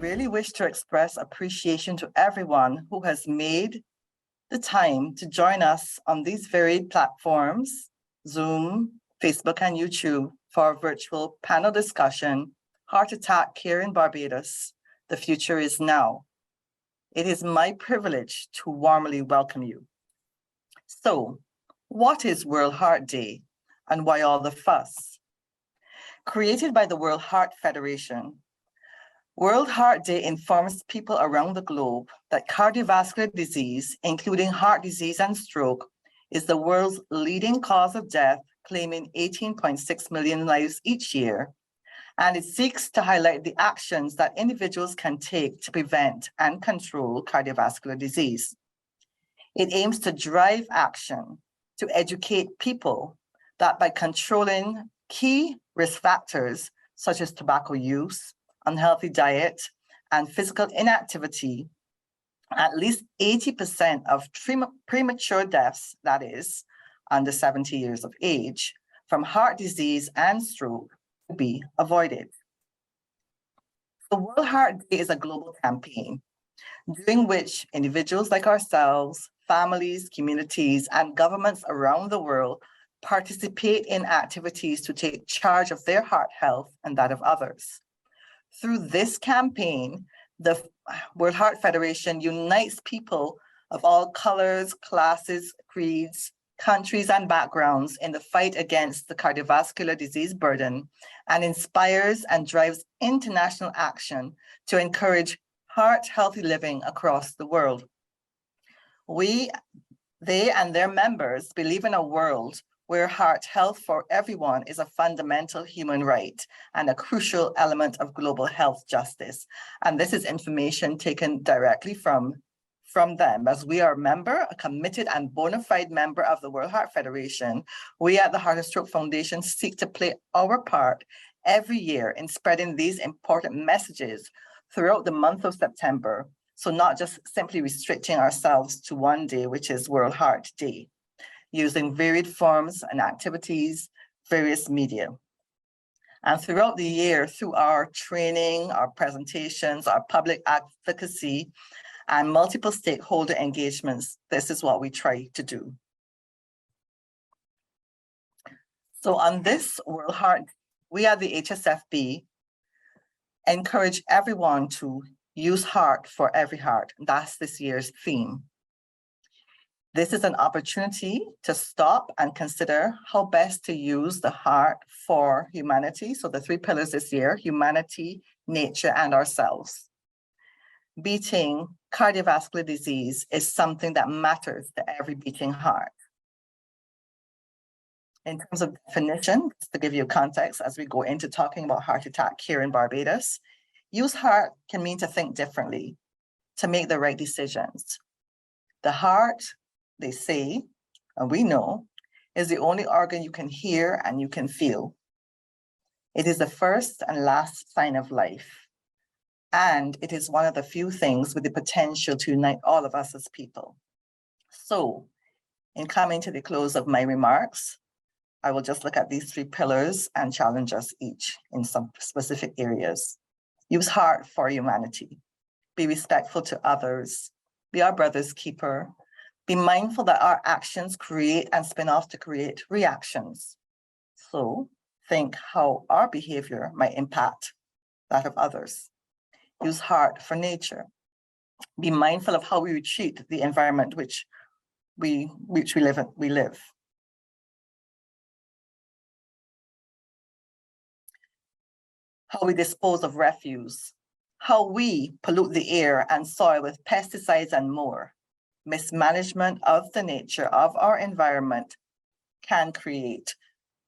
really wish to express appreciation to everyone who has made the time to join us on these varied platforms, Zoom, Facebook, and YouTube, for our virtual panel discussion, Heart Attack Care in Barbados, The Future is Now. It is my privilege to warmly welcome you. So, what is World Heart Day and why all the fuss? Created by the World Heart Federation, World Heart Day informs people around the globe that cardiovascular disease, including heart disease and stroke, is the world's leading cause of death, claiming 18.6 million lives each year. And it seeks to highlight the actions that individuals can take to prevent and control cardiovascular disease. It aims to drive action to educate people that by controlling key risk factors such as tobacco use, unhealthy diet, and physical inactivity, at least 80% of premature deaths, that is, under 70 years of age, from heart disease and stroke will be avoided. The World Heart Day is a global campaign during which individuals like ourselves, families, communities, and governments around the world participate in activities to take charge of their heart health and that of others. Through this campaign, the World Heart Federation unites people of all colors, classes, creeds, countries, and backgrounds in the fight against the cardiovascular disease burden, and inspires and drives international action to encourage heart-healthy living across the world. They and their members believe in a world where heart health for everyone is a fundamental human right and a crucial element of global health justice. And this is information taken directly from them. As we are a committed and bona fide member of the World Heart Federation, we at the Heart&Stroke Foundation seek to play our part every year in spreading these important messages throughout the month of September. So not just simply restricting ourselves to one day, which is World Heart Day, using varied forms and activities, various media. And throughout the year, through our training, our presentations, our public advocacy, and multiple stakeholder engagements, this is what we try to do. So on this World Heart, we at the HSFB encourage everyone to use heart for every heart. That's this year's theme. This is an opportunity to stop and consider how best to use the heart for humanity. So the 3 pillars this year: humanity, nature, and ourselves. Beating cardiovascular disease is something that matters to every beating heart. In terms of definition, just to give you context as we go into talking about heart attack care in Barbados, use heart can mean to think differently, to make the right decisions. The heart, they say, and we know, is the only organ you can hear and you can feel. It is the first and last sign of life. And it is one of the few things with the potential to unite all of us as people. So, in coming to the close of my remarks, I will just look at these 3 pillars and challenge us each in some specific areas. Use heart for humanity. Be respectful to others. Be our brother's keeper. Be mindful that our actions create and spin off to create reactions. So think how our behavior might impact that of others. Use heart for nature. Be mindful of how we treat the environment which we live. How we dispose of refuse, how we pollute the air and soil with pesticides and more. Mismanagement of the nature of our environment can create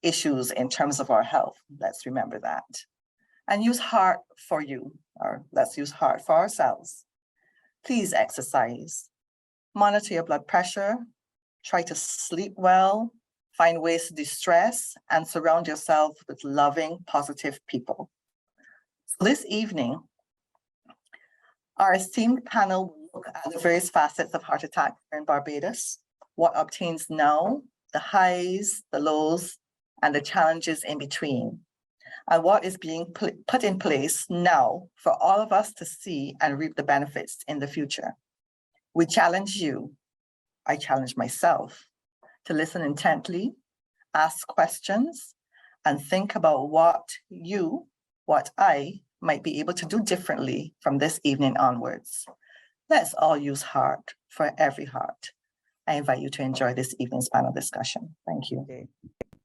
issues in terms of our health. Let's remember that. And use heart for you, or let's use heart for ourselves. Please exercise. Monitor your blood pressure. Try to sleep well. Find ways to de-stress and surround yourself with loving, positive people. So this evening, our esteemed panel will look at the various facets of heart attack in Barbados, what obtains now, the highs, the lows, and the challenges in between. and what is being put in place now for all of us to see and reap the benefits in the future. We challenge you, I challenge myself, to listen intently, ask questions, and think about what I might be able to do differently from this evening onwards. Let's all use heart for every heart. I invite you to enjoy this evening's panel discussion. Thank you. Okay.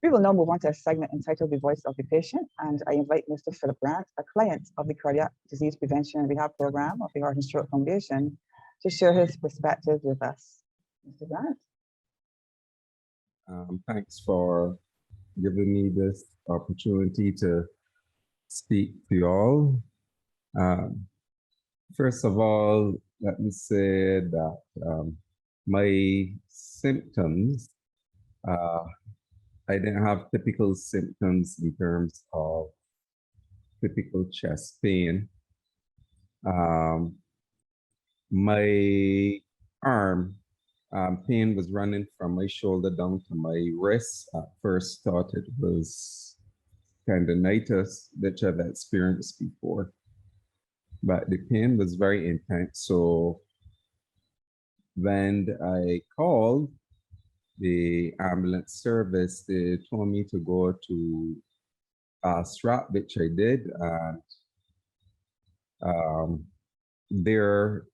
We will now move on to a segment entitled The Voice of the Patient, and I invite Mr. Philip Grant, a client of the Cardiac Disease Prevention and Rehab Program of the Heart&Stroke Foundation, to share his perspective with us. Mr. Grant. Thanks for giving me this opportunity to speak to you all. First of all, let me say that my symptoms, I didn't have typical symptoms in terms of typical chest pain. My arm pain was running from my shoulder down to my wrist. At first thought it was tendonitis, which I've experienced before. But the pain was very intense. So when I called the ambulance service, they told me to go to SRAP, which I did. And there,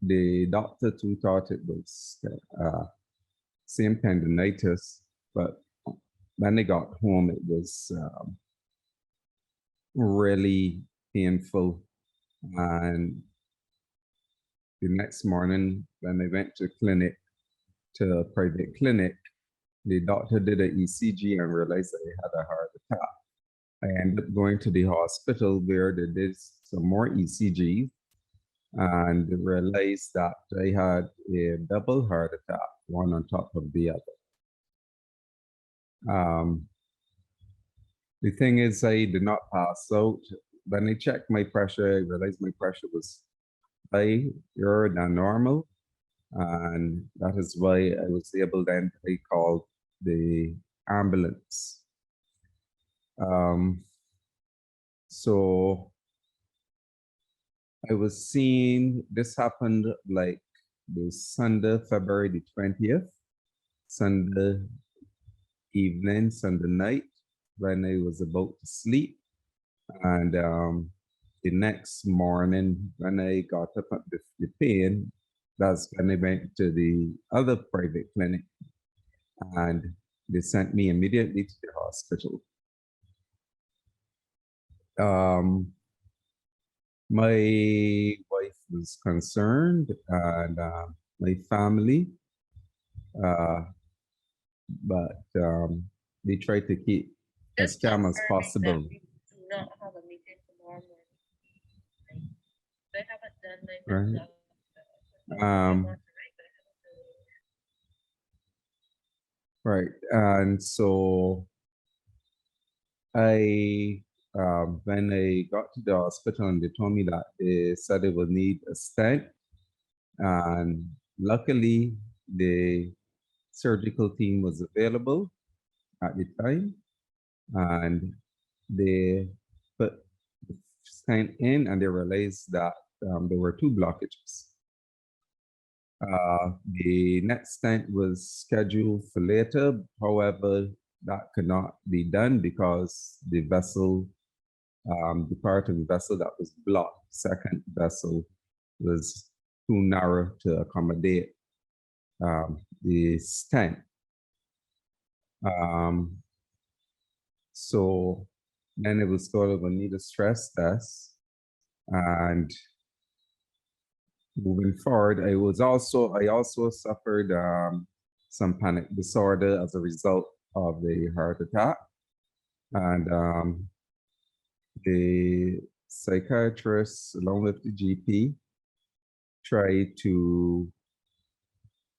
the doctor too thought it was same tendonitis, but when I got home, it was really painful. And the next morning, when I went to a private clinic, the doctor did an ECG and realized that I had a heart attack. I ended up going to the hospital where they did some more ECGs and realized that I had a double heart attack, one on top of the other. The thing is, I did not pass out. When I checked my pressure, I realized my pressure was higher than normal. And that is why I was able then to call the ambulance. So I was seeing, this happened like the Sunday, February the 20th, Sunday evening, Sunday night, when I was about to sleep. And the next morning, when I got up at the pain, that's when I went to the other private clinic, and they sent me immediately to the hospital. My wife was concerned, and my family, but they tried to keep as calm as possible. We do not have a meeting tomorrow morning. They haven't done Right. Right, and so I, when I got to the hospital, and they told me that they said they would need a stent, and luckily the surgical team was available at the time, and they put the stent in, and they realized that there were 2 blockages. The next stent was scheduled for later. However, that could not be done because the vessel, the part of the vessel that was blocked, second vessel, was too narrow to accommodate the stent. So then it was thought of a need a stress test, and moving forward, I also suffered some panic disorder as a result of the heart attack, and the psychiatrist, along with the GP,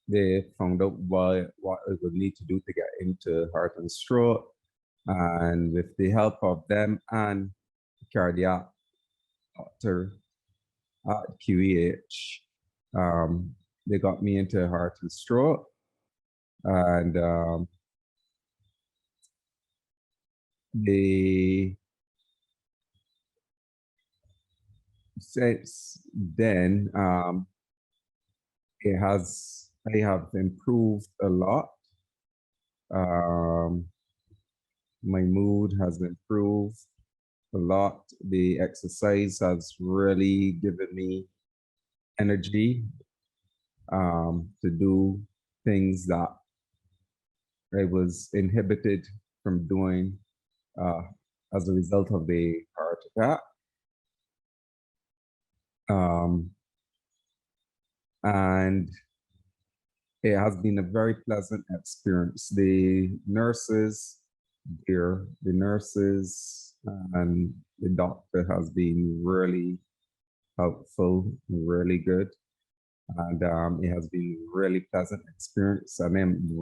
they found out what I would need to do to get into Heart&Stroke, and with the help of them and the cardiac doctor at QEH, they got me into Heart&Stroke, and since then, I have improved a lot. My mood has improved a lot. The exercise has really given me energy to do things that I was inhibited from doing as a result of the heart attack. And it has been a very pleasant experience. The nurses here, the nurses and the doctor has been really helpful, really good. And it has been really pleasant experience, and I'm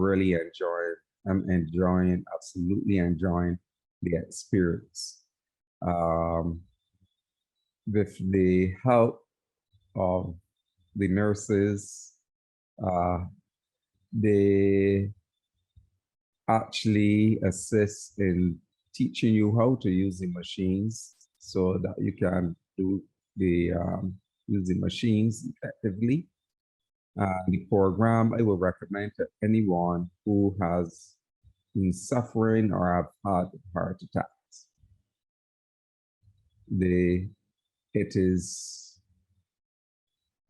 absolutely enjoying the experience. With the help of the nurses, they actually assist in teaching you how to use the machines so that you can do the use the machines effectively. The program I will recommend to anyone who has been suffering or have had heart attacks. It is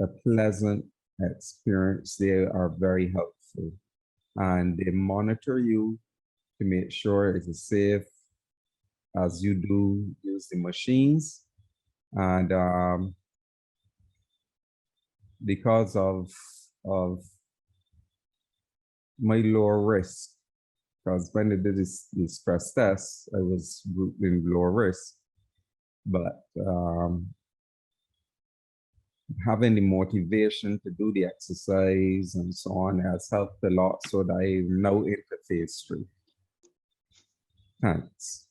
a pleasant experience. They are very helpful, and they monitor you to make sure it is safe as you do use the machines. And because of my lower risk, because when they did this stress test, I was in lower risk, but having the motivation to do the exercise and so on has helped a lot, so that I now into phase 3. Thanks.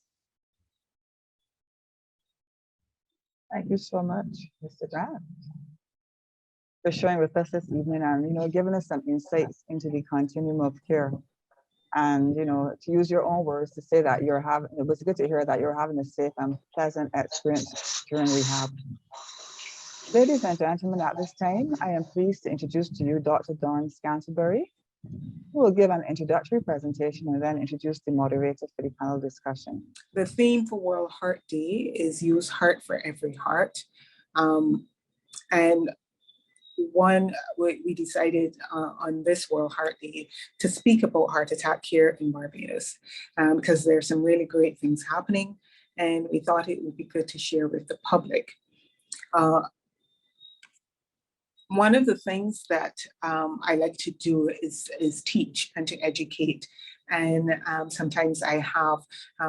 Thank you so much, Mr. Grant, for sharing with us this evening and, giving us some insights into the continuum of care. And, to use your own words to say that it was good to hear that you're having a safe and pleasant experience during rehab. Ladies and gentlemen, at this time, I am pleased to introduce to you Dr. Don Scantenberry, who will give an introductory presentation and then introduce the moderator for the panel discussion. The theme for World Heart Day is Use Heart for Every Heart. And we decided on this World Heart Day to speak about heart attack care in Barbados, because there's some really great things happening, and we thought it would be good to share with the public. One of the things that I like to do is teach and to educate. And sometimes I have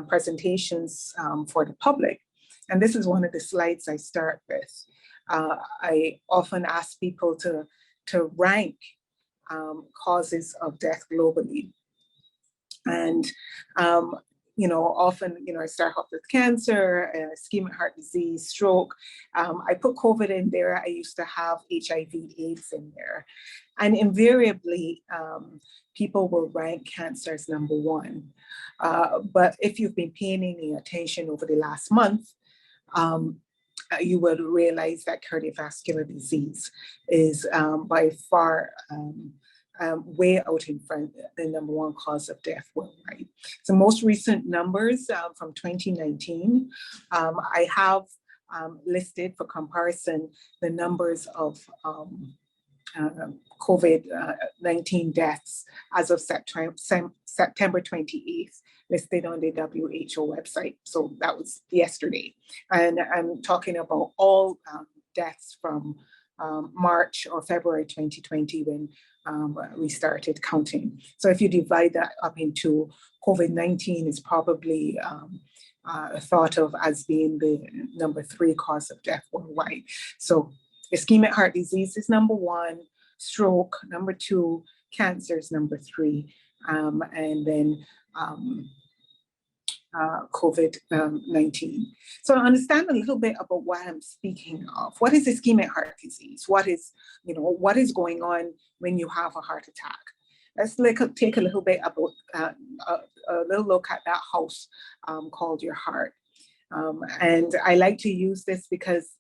presentations for the public. And this is one of the slides I start with. I often ask people to rank causes of death globally. And often, I start off with cancer, ischemic heart disease, stroke. I put COVID in there. I used to have HIV/AIDS in there. And invariably, people will rank cancer as number 1. But if you've been paying any attention over the last month, you will realize that cardiovascular disease is by far way out in front, the number 1 cause of death worldwide. So most recent numbers from 2019, I have listed for comparison the numbers of COVID-19 deaths as of September 28th, listed on the WHO website. So that was yesterday. And I'm talking about all deaths from March or February 2020 when we started counting. So if you divide that up into COVID-19 is probably thought of as being the number 3 cause of death worldwide. So ischemic heart disease is number 1, stroke number 2, cancer is number 3, and then COVID-19. So understand a little bit about what I'm speaking of. What is ischemic heart disease? What is going on when you have a heart attack? Let's take a little bit about a little look at that house called your heart. And I like to use this because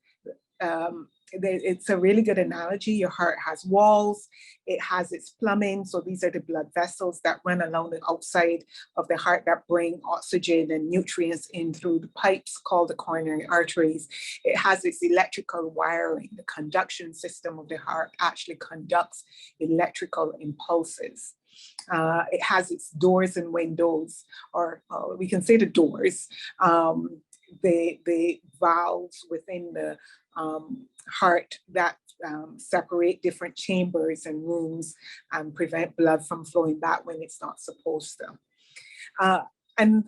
it's a really good analogy. Your heart has walls, it has its plumbing. So these are the blood vessels that run along the outside of the heart that bring oxygen and nutrients in through the pipes called the coronary arteries. It has its electrical wiring. The conduction system of the heart actually conducts electrical impulses. It has its doors and windows, or we can say the doors, the valves within the heart that separate different chambers and rooms and prevent blood from flowing back when it's not supposed to. And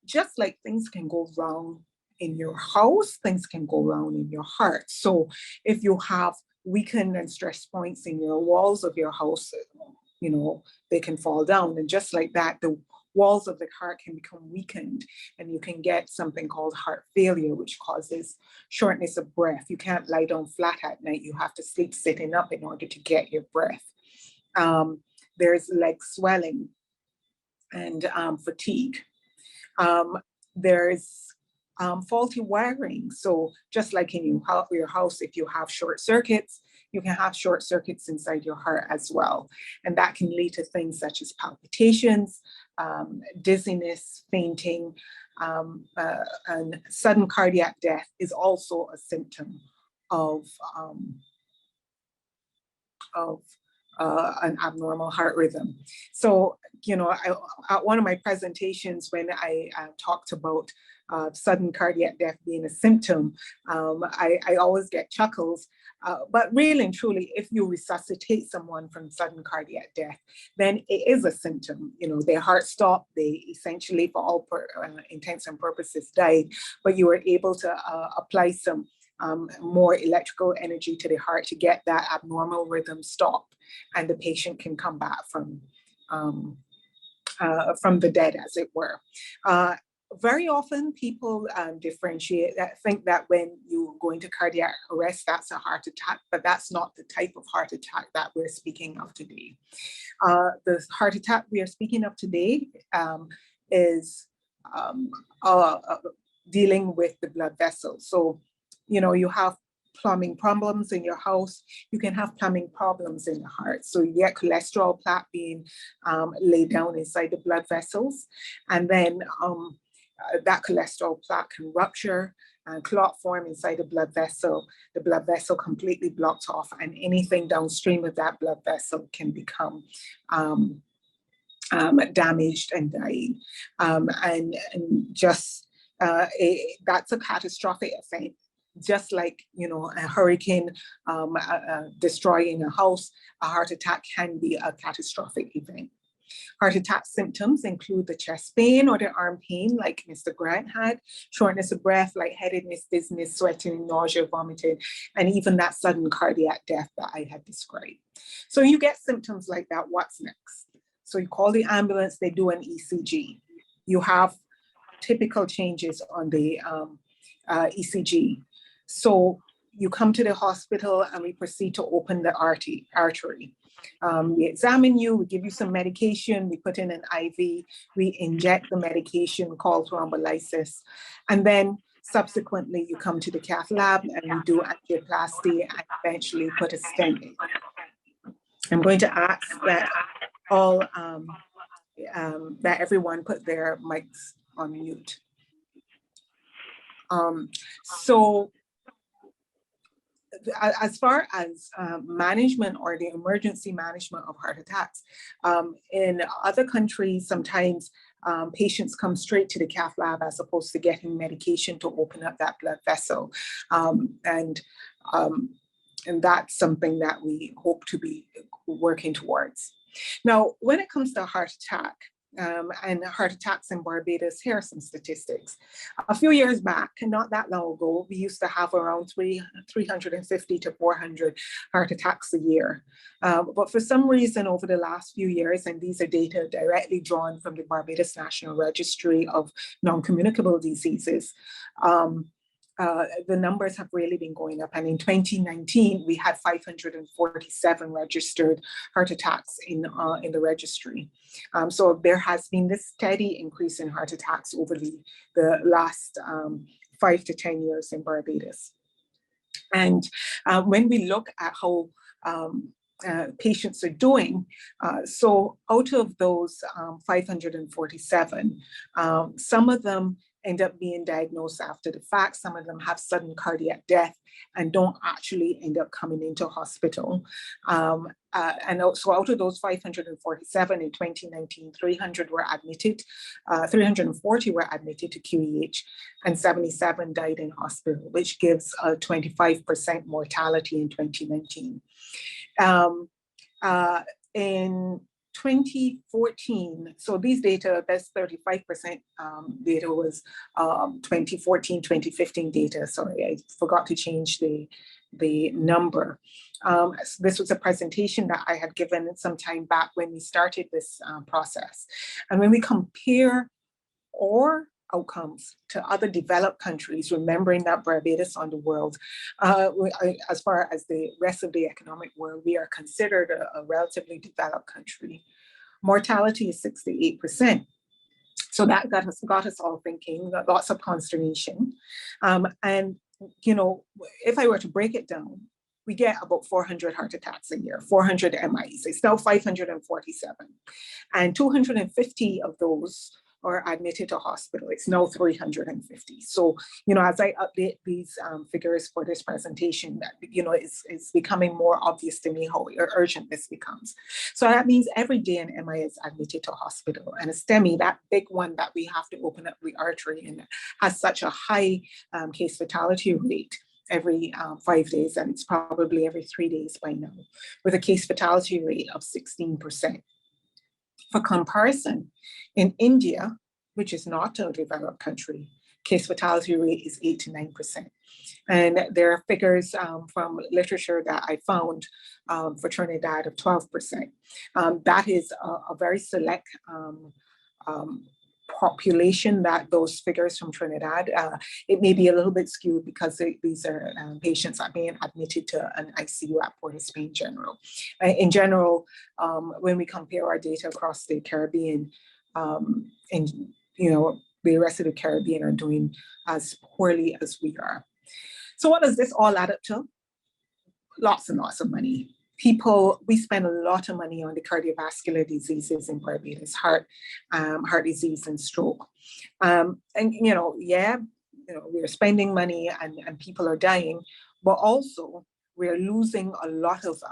just like things can go wrong in your house, things can go wrong in your heart. So if you have weakened and stress points in your walls of your house, you know, they can fall down. And just like that, the walls of the heart can become weakened and you can get something called heart failure, which causes shortness of breath. You can't lie down flat at night. You have to sleep sitting up in order to get your breath. There's leg swelling and fatigue. There's faulty wiring. So just like in your house, if you have short circuits, you can have short circuits inside your heart as well. And that can lead to things such as palpitations, dizziness, fainting, and sudden cardiac death is also a symptom of an abnormal heart rhythm. So, you know, at one of my presentations when I talked about sudden cardiac death being a symptom, I always get chuckles. But really and truly, if you resuscitate someone from sudden cardiac death, then it is a symptom. You know, their heart stopped, they essentially, for all intents and purposes, died, but you were able to apply some more electrical energy to the heart to get that abnormal rhythm stopped, and the patient can come back from the dead, as it were. Very often people differentiate that, think that when you go into cardiac arrest, that's a heart attack, but that's not the type of heart attack that we're speaking of today. The heart attack we are speaking of today is dealing with the blood vessels. So, you know, you have plumbing problems in your house, you can have plumbing problems in the heart. So you get cholesterol plaque being laid down inside the blood vessels, and then that cholesterol plaque can rupture and clot form inside the blood vessel completely blocks off, and anything downstream of that blood vessel can become damaged and dying. And just that's a catastrophic event. Just like, you know, a hurricane destroying a house, a heart attack can be a catastrophic event. Heart attack symptoms include the chest pain or the arm pain, like Mr. Grant had, shortness of breath, lightheadedness, dizziness, sweating, nausea, vomiting, and even that sudden cardiac death that I had described. So you get symptoms like that, what's next? So you call the ambulance, they do an ECG. You have typical changes on the ECG. So you come to the hospital and we proceed to open the artery. We examine you, we give you some medication, we put in an IV, we inject the medication called thrombolysis, and then subsequently you come to the cath lab and we do angioplasty and eventually put a stent in. I'm going to ask that all that everyone put their mics on mute. So as far as management or the emergency management of heart attacks, in other countries, sometimes patients come straight to the cath lab as opposed to getting medication to open up that blood vessel. And that's something that we hope to be working towards. Now, when it comes to a heart attack, and heart attacks in Barbados, here are some statistics. A few years back, not that long ago, we used to have around 350 to 400 heart attacks a year. But for some reason over the last few years, and these are data directly drawn from the Barbados National Registry of Non-Communicable Diseases, the numbers have really been going up. And in 2019, we had 547 registered heart attacks in the registry. So there has been this steady increase in heart attacks over the last 5 to 10 years in Barbados. And when we look at how patients are doing, so out of those 547, some of them end up being diagnosed after the fact. Some of them have sudden cardiac death and don't actually end up coming into hospital. And so out of those 547 in 2019, 300 were admitted, 340 were admitted to QEH, and 77 died in hospital, which gives a 25% mortality in 2019. In 2014, so these data, that's 35% data was 2014, 2015 data. Sorry, I forgot to change the number. This was a presentation that I had given some time back when we started this process. And when we compare our outcomes to other developed countries, remembering that Barbados on the world, as far as the rest of the economic world, we are considered a relatively developed country. Mortality is 68%. So that got us all thinking, lots of consternation. And, you know, if I were to break it down, we get about 400 heart attacks a year, 400 MIs. It's now 547. And 250 of those are admitted to hospital. It's now 350. So, you know, as I update these figures for this presentation, that, you know, it's becoming more obvious to me how urgent this becomes. So that means every day an MI is admitted to hospital, and a STEMI, that big one that we have to open up the artery and has such a high case fatality rate every 5 days, and it's probably every 3 days by now, with a case fatality rate of 16%. For comparison, in India, which is not a developed country, case fatality rate is 8 to 9%. And there are figures from literature that I found for Trinidad of 12%. That is a very select population, that those figures from Trinidad. It may be a little bit skewed because these are patients that are being admitted to an ICU at Port-of-Spain General. In general, when we compare our data across the Caribbean, and you know, the rest of the Caribbean are doing as poorly as we are. So what does this all add up to? Lots and lots of money. We spend a lot of money on the cardiovascular diseases in Barbados, heart disease and stroke. And, you know, yeah, you know, we're spending money and people are dying, but also we're losing a lot of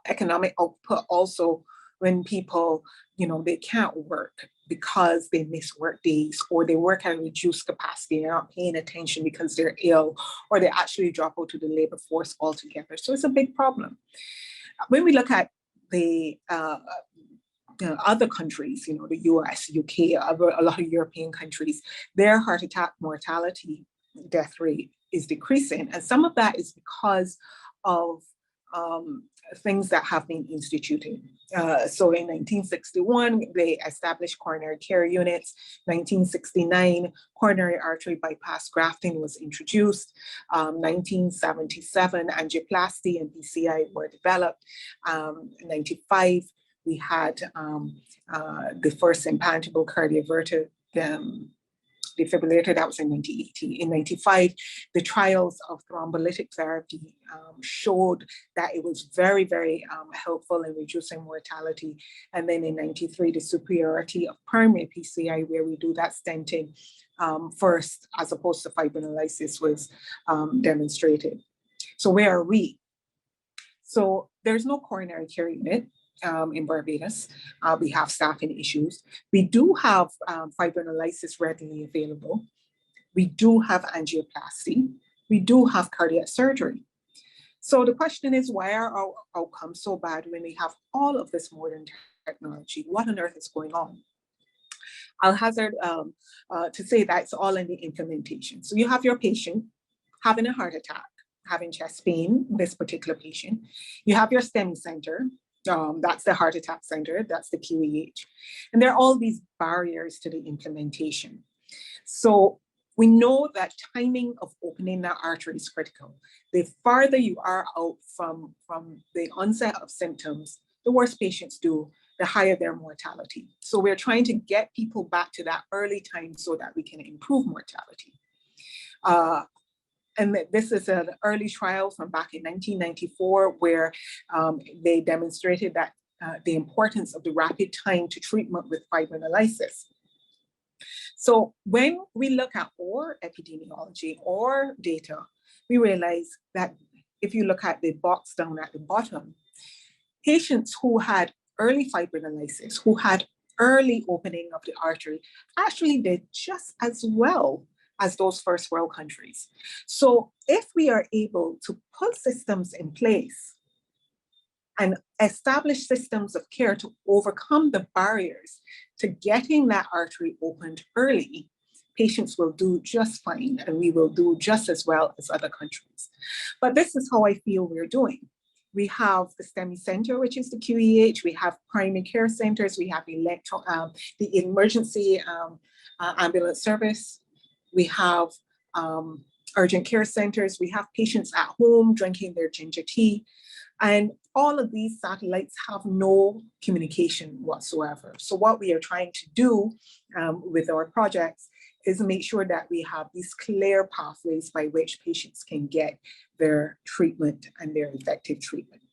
economic output also when people, you know, they can't work because they miss work days, or they work at a reduced capacity, they're not paying attention because they're ill, or they actually drop out to the labor force altogether. So it's a big problem. When we look at the other countries, you know, the US, UK, a lot of European countries, their heart attack mortality death rate is decreasing. And some of that is because of things that have been instituted. So in 1961, they established coronary care units. 1969, coronary artery bypass grafting was introduced. 1977, angioplasty and PCI were developed. 95, we had the first implantable cardioverter defibrillator. That was in 1980. In 95, the trials of thrombolytic therapy showed that it was very, very helpful in reducing mortality. And then in 93, the superiority of primary PCI, where we do that stenting first, as opposed to fibrinolysis, was demonstrated. So where are we? So there's no coronary care unit in Barbados. We have staffing issues. We do have fibrinolysis readily available. We do have angioplasty. We do have cardiac surgery. So the question is, why are our outcomes so bad when we have all of this modern technology? What on earth is going on? I'll hazard to say that it's all in the implementation. So you have your patient having a heart attack, having chest pain, this particular patient. You have your STEMI center. That's the heart attack center, that's the QEH. And there are all these barriers to the implementation. So we know that timing of opening that artery is critical. The farther you are out from the onset of symptoms, the worse patients do, the higher their mortality. So we're trying to get people back to that early time so that we can improve mortality. And this is an early trial from back in 1994 where they demonstrated that the importance of the rapid time to treatment with fibrinolysis. So when we look at our epidemiology or data, we realize that if you look at the box down at the bottom, patients who had early fibrinolysis, who had early opening of the artery, actually did just as well as those first world countries. So if we are able to put systems in place and establish systems of care to overcome the barriers to getting that artery opened early, patients will do just fine and we will do just as well as other countries. But this is how I feel we're doing. We have the STEMI Center, which is the QEH. We have primary care centers. We have the emergency ambulance service. We have urgent care centers. We have patients at home drinking their ginger tea. And all of these satellites have no communication whatsoever. So what we are trying to do with our projects is make sure that we have these clear pathways by which patients can get their treatment and their effective treatment.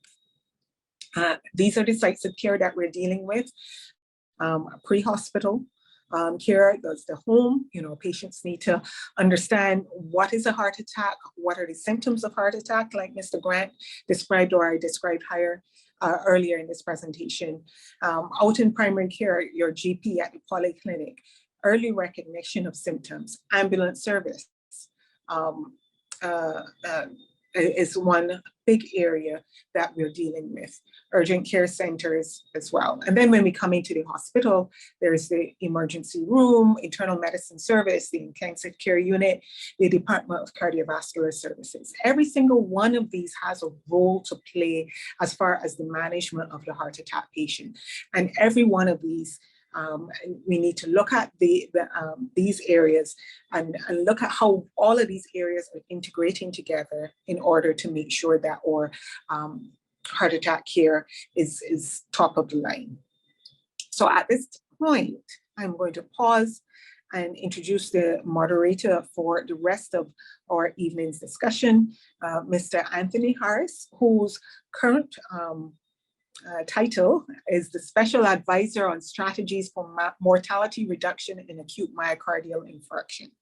These are the sites of care that we're dealing with. Pre-hospital care, there's the home. Patients need to understand what is a heart attack, what are the symptoms of heart attack, like Mr. Grant described or I described earlier in this presentation. Out in primary care, your GP at the polyclinic, early recognition of symptoms, ambulance service is one big area that we're dealing with. Urgent care centers as well. And then when we come into the hospital, there's the emergency room, internal medicine service, the intensive care unit, the Department of Cardiovascular Services. Every single one of these has a role to play as far as the management of the heart attack patient. And every one of these we need to look at these areas and look at how all of these areas are integrating together in order to make sure that our heart attack care is top of the line. So at this point, I'm going to pause and introduce the moderator for the rest of our evening's discussion, Mr. Anthony Harris, whose current title is the Special Advisor on Strategies for Mortality Reduction in Acute Myocardial Infarction.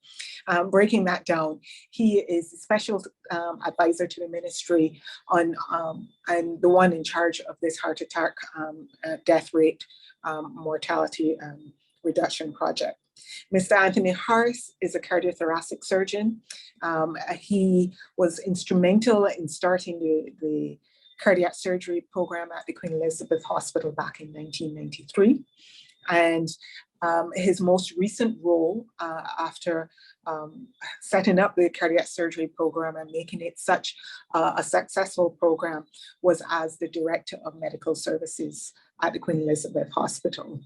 Breaking that down, he is the Special Advisor to the Ministry on and the one in charge of this heart attack death rate mortality reduction project. Mr. Anthony Harris is a cardiothoracic surgeon. He was instrumental in starting the cardiac surgery program at the Queen Elizabeth Hospital back in 1993. And his most recent role after setting up the cardiac surgery program and making it such a successful program was as the Director of Medical Services at the Queen Elizabeth Hospital.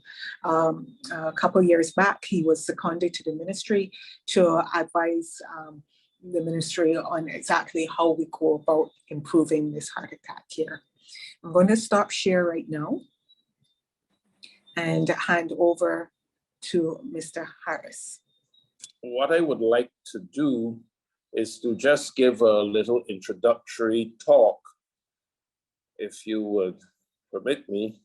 A couple of years back, he was seconded to the ministry to advise the ministry on exactly how we go about improving this heart attack care. I'm going to stop share right now and hand over to Mr. Harris. What I would like to do is to just give a little introductory talk, if you would permit me.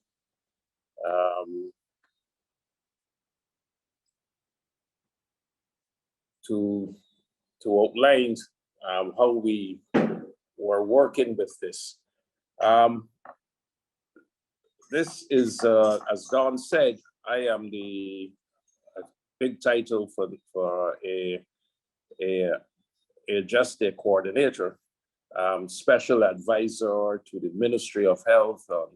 To outline how we were working with this. This is, as Don said, I am the big title for just a coordinator, special advisor to the Ministry of Health on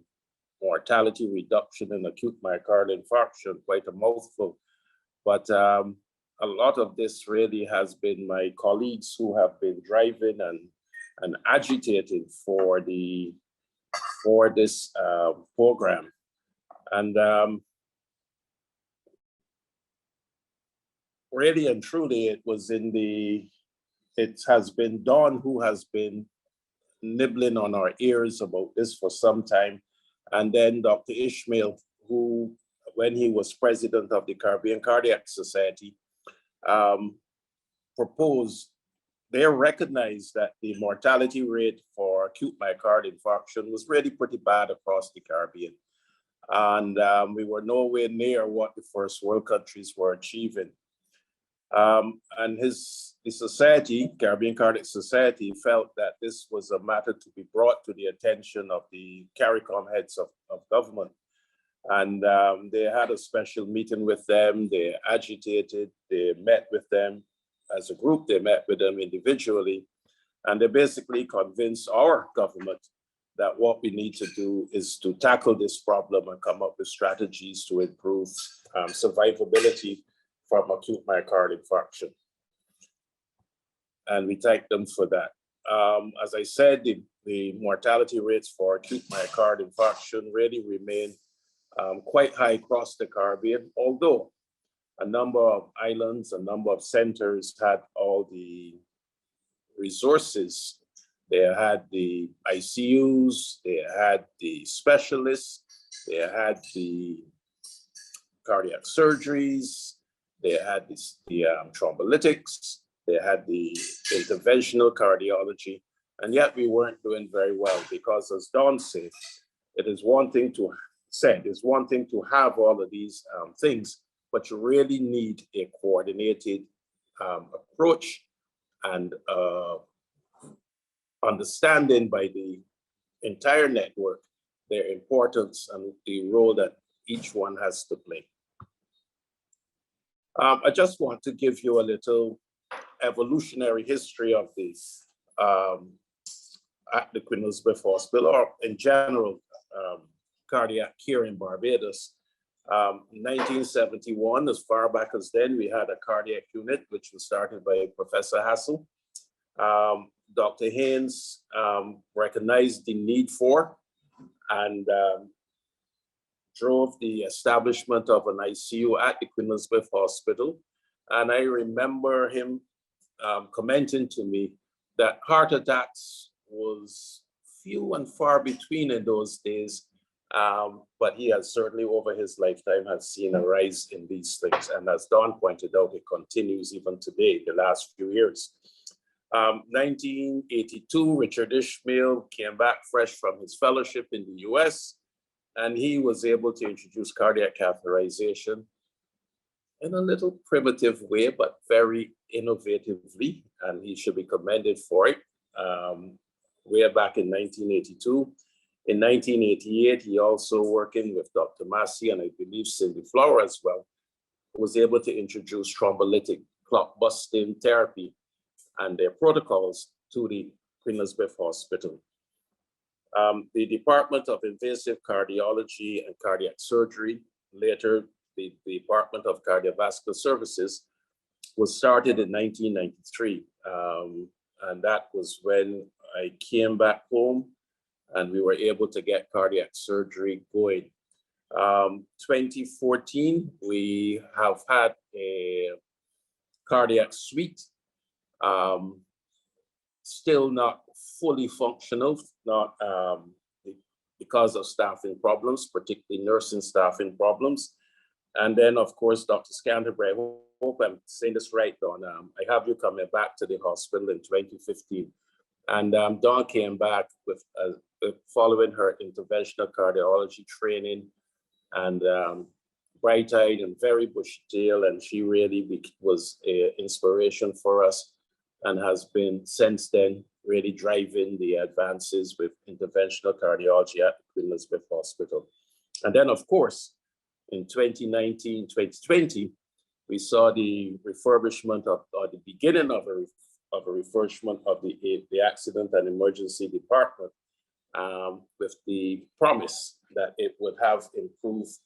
mortality reduction in acute myocardial infarction, quite a mouthful. But a lot of this really has been my colleagues who have been driving and agitating for this program. And really and truly, it has been Don who has been nibbling on our ears about this for some time. And then Dr. Ishmael, who, when he was president of the Caribbean Cardiac Society, proposed they recognized that the mortality rate for acute myocardial infarction was really pretty bad across the Caribbean. And we were nowhere near what the first world countries were achieving. And the society, Caribbean Cardiac Society, felt that this was a matter to be brought to the attention of the CARICOM heads of government. And they had a special meeting with them. They agitated, they met with them as a group, they met with them individually, and they basically convinced our government that what we need to do is to tackle this problem and come up with strategies to improve survivability from acute myocardial infarction. And we thank them for that. As I said, the mortality rates for acute myocardial infarction really remain quite high across the Caribbean, although a number of islands, a number of centers had all the resources. They had the ICUs, they had the specialists, they had the cardiac surgeries, they had the thrombolytics, they had the interventional cardiology, and yet we weren't doing very well because, as Don said, it's one thing to have all of these things, but you really need a coordinated approach and understanding by the entire network their importance and the role that each one has to play. I just want to give you a little evolutionary history of this at the Queen Elizabeth Hospital, or in general, cardiac care in Barbados. 1971, as far back as then, we had a cardiac unit, which was started by Professor Hassel. Dr. Haynes recognized the need for and drove the establishment of an ICU at the Queen Elizabeth Hospital. And I remember him commenting to me that heart attacks was few and far between in those days. But he has certainly over his lifetime has seen a rise in these things. And as Don pointed out, it continues even today, the last few years. 1982, Richard Ishmael came back fresh from his fellowship in the US, and he was able to introduce cardiac catheterization in a little primitive way, but very innovatively, and he should be commended for it. Way back in 1982. In 1988, he also, working with Dr. Massey and I believe Cindy Flower as well, was able to introduce thrombolytic clot busting therapy and their protocols to the Queen Elizabeth Hospital. The Department of Invasive Cardiology and Cardiac Surgery, later the Department of Cardiovascular Services, was started in 1993. And that was when I came back home and we were able to get cardiac surgery going. 2014, we have had a cardiac suite, still not fully functional, not because of staffing problems, particularly nursing staffing problems. And then, of course, Dr. Scantenberry, I hope I'm saying this right, Don. I have you coming back to the hospital in 2015. And Dawn came back with following her interventional cardiology training, and bright-eyed and very bushy-tailed, and she really was an inspiration for us and has been since then really driving the advances with interventional cardiology at the Queen Elizabeth Hospital. And then, of course, in 2019, 2020, we saw the refurbishment of, or the beginning of a refurbishment of the accident and emergency department, with the promise that it would have improved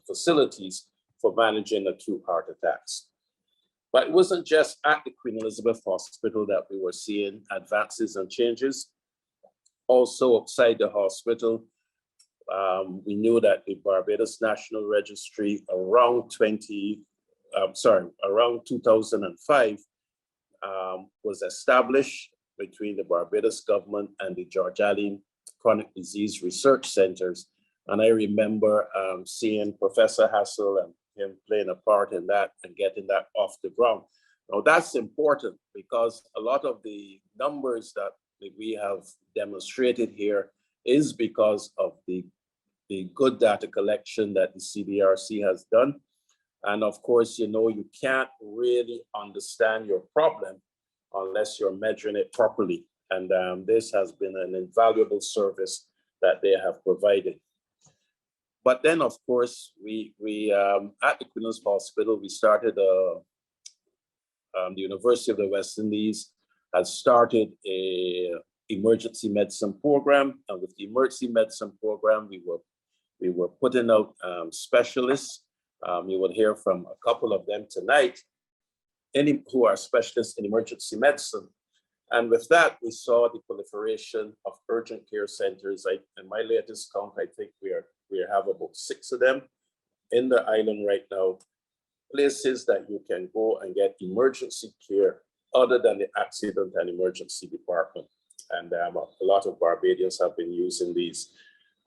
facilities for managing acute heart attacks. But it wasn't just at the Queen Elizabeth Hospital that we were seeing advances and changes. Also outside the hospital, we knew that the Barbados National Registry around 2005 was established between the Barbados government and the George Allen Chronic Disease Research Centers. And I remember seeing Professor Hassel and him playing a part in that and getting that off the ground. Now that's important because a lot of the numbers that we have demonstrated here is because of the good data collection that the CDRC has done. And of course, you know, you can't really understand your problem unless you're measuring it properly. And this has been an invaluable service that they have provided. But then, of course, we at the Queen's Hospital, we started the University of the West Indies has started a emergency medicine program. And with the emergency medicine program, we were putting out specialists. You will hear from a couple of them tonight, who are specialists in emergency medicine. And with that, we saw the proliferation of urgent care centers. In my latest count, I think we have about 6 of them in the island right now. Places that you can go and get emergency care other than the accident and emergency department. And a lot of Barbadians have been using these.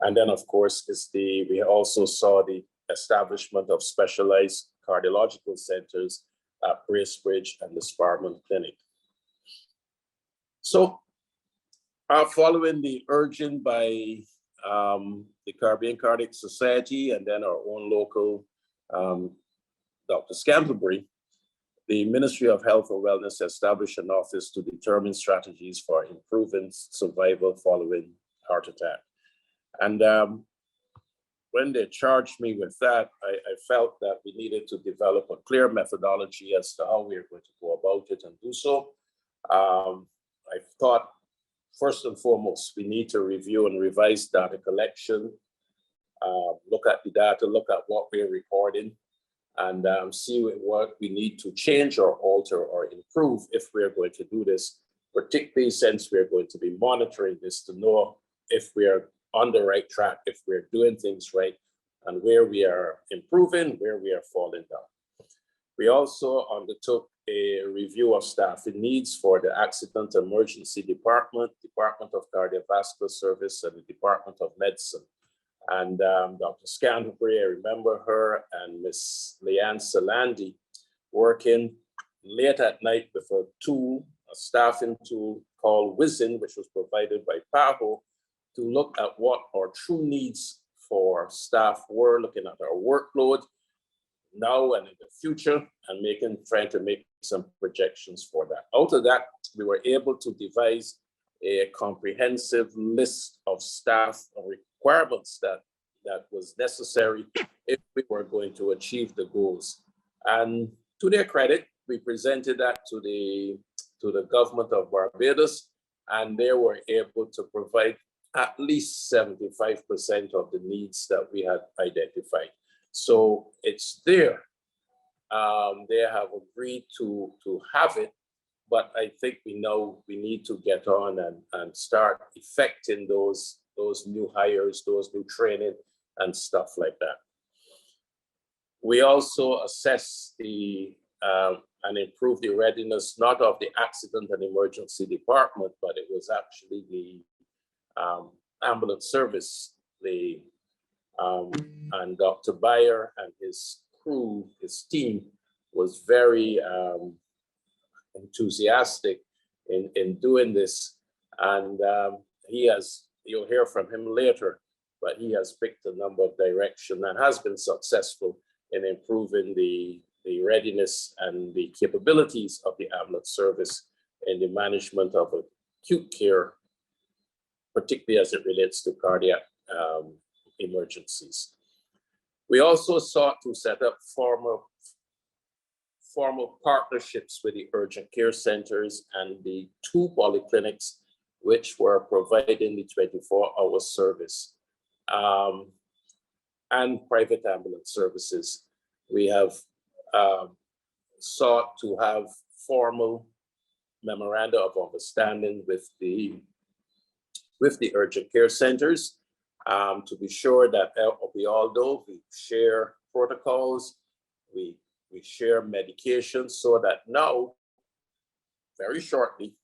And then, of course, we also saw the establishment of specialized cardiological centers at Bracebridge and the Sparman Clinic. So, following the urging by the Caribbean Cardiac Society and then our own local Dr. Scantlebury, the Ministry of Health and Wellness established an office to determine strategies for improving survival following heart attack. And when they charged me with that, I felt that we needed to develop a clear methodology as to how we are going to go about it and do so. I thought, first and foremost, we need to review and revise data collection, look at the data, look at what we're recording, and see what we need to change or alter or improve if we're going to do this, particularly since we're going to be monitoring this to know if we are on the right track, if we're doing things right, and where we are improving, where we are falling down. We also undertook a review of staffing needs for the Accident Emergency Department, Department of Cardiovascular Service, and the Department of Medicine. And Dr. Scantenberry, I remember her, and Miss Leanne Salandi working late at night with a staffing tool called Wizen, which was provided by PAHO, to look at what our true needs for staff were, looking at our workload now and in the future, and trying to make some projections for that. Out of that, we were able to devise a comprehensive list of staff requirements that was necessary if we were going to achieve the goals. And to their credit, we presented that to the government of Barbados, and they were able to provide at least 75% of the needs that we had identified. So it's there. They have agreed to have it, but I think we know we need to get on and start effecting those new hires, those new training and stuff like that. We also assess and improve the readiness, not of the accident and emergency department, but it was actually the ambulance service, and Dr. Byer and his crew, his team, was very enthusiastic in doing this. And you'll hear from him later, but he has picked a number of direction and has been successful in improving the readiness and the capabilities of the ambulance service in the management of acute care, particularly as it relates to cardiac emergencies. We also sought to set up formal partnerships with the urgent care centers and the 2 polyclinics which were providing the 24-hour service, and private ambulance services. We have sought to have formal memoranda of understanding with the urgent care centers to be sure that although we share protocols, we share medications, so that now, very shortly,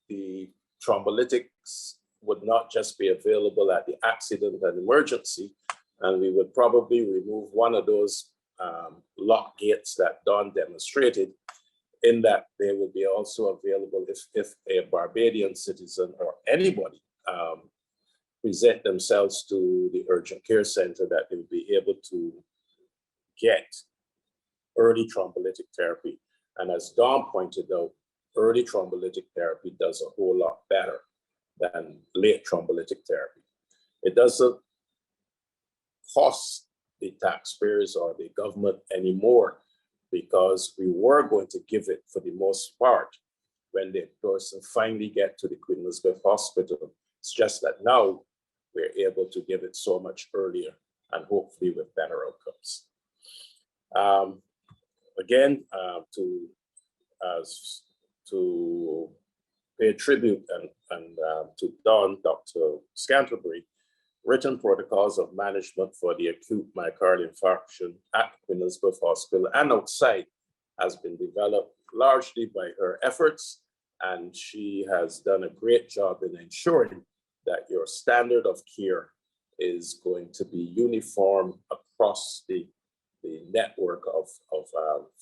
the thrombolytics would not just be available at the accident and emergency, and we would probably remove one of those lock gates that Don demonstrated, in that they will be also available if a Barbadian citizen or anybody present themselves to the urgent care center, that they will be able to get early thrombolytic therapy. And as Don pointed out, early thrombolytic therapy does a whole lot better than late thrombolytic therapy. It doesn't cost the taxpayers or the government anymore, because we were going to give it for the most part when the person finally get to the Queen Elizabeth Hospital. It's just that now we're able to give it so much earlier and hopefully with better outcomes. Again, to pay tribute and to Don, Dr. Scantelbury, written protocols of management for the acute myocardial infarction at Queen Elizabeth Hospital and outside has been developed largely by her efforts, and she has done a great job in ensuring that your standard of care is going to be uniform across the network of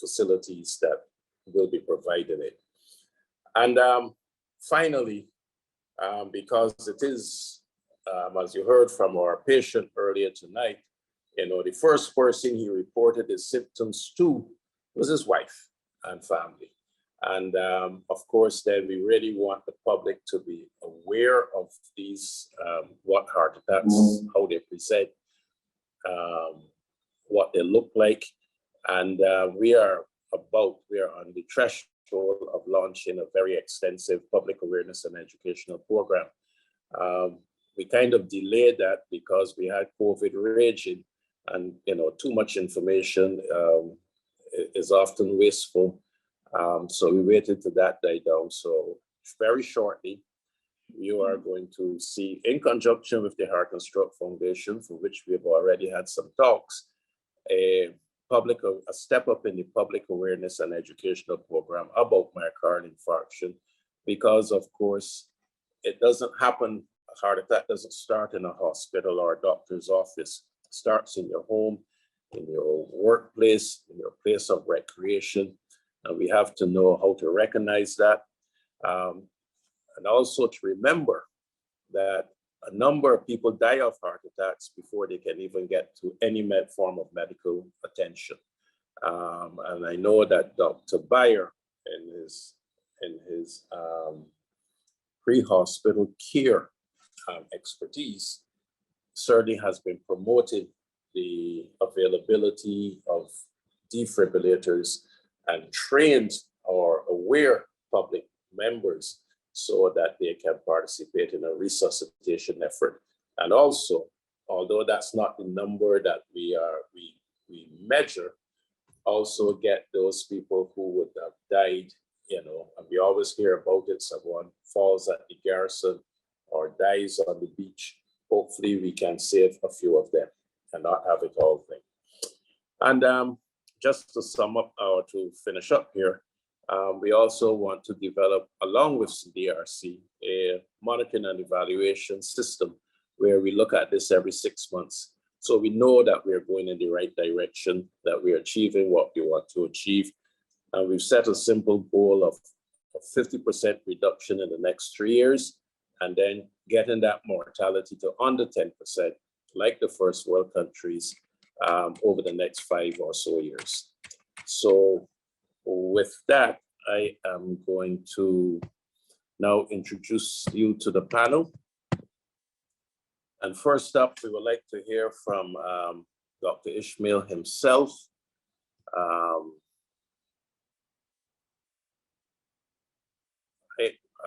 facilities that will be providing it. And finally, because it is, as you heard from our patient earlier tonight, the first person he reported his symptoms to was his wife and family. And of course, then we really want the public to be aware of these, what heart attacks, how they present, what they look like. And we are on the threshold of launching a very extensive public awareness and educational program. We kind of delayed that because we had COVID raging, and too much information is often wasteful. So we waited till that die down. So very shortly, you are going to see, in conjunction with the Heart&Stroke Foundation, for which we have already had some talks, a step up in the public awareness and educational program about myocardial infarction, because of course, it doesn't happen, a heart attack doesn't start in a hospital or a doctor's office. It starts in your home, in your workplace, in your place of recreation. And we have to know how to recognize that. And also to remember that a number of people die of heart attacks before they can even get to any form of medical attention. And I know that Dr. Byer, in his pre-hospital care expertise, certainly has been promoting the availability of defibrillators and trained or aware public members so that they can participate in a resuscitation effort. And also, although that's not the number that we measure, also get those people who would have died, and we always hear about it, someone falls at the garrison or dies on the beach. Hopefully we can save a few of them and not have it all thing. And just to sum up or to finish up here, we also want to develop, along with DRC, a monitoring and evaluation system where we look at this every 6 months. So we know that we're going in the right direction, that we're achieving what we want to achieve. And we've set a simple goal of 50% reduction in the next 3 years, and then getting that mortality to under 10%, like the first world countries, over the next 5 or so years. So with that, I am going to now introduce you to the panel. And first up, we would like to hear from Dr. Ishmael himself.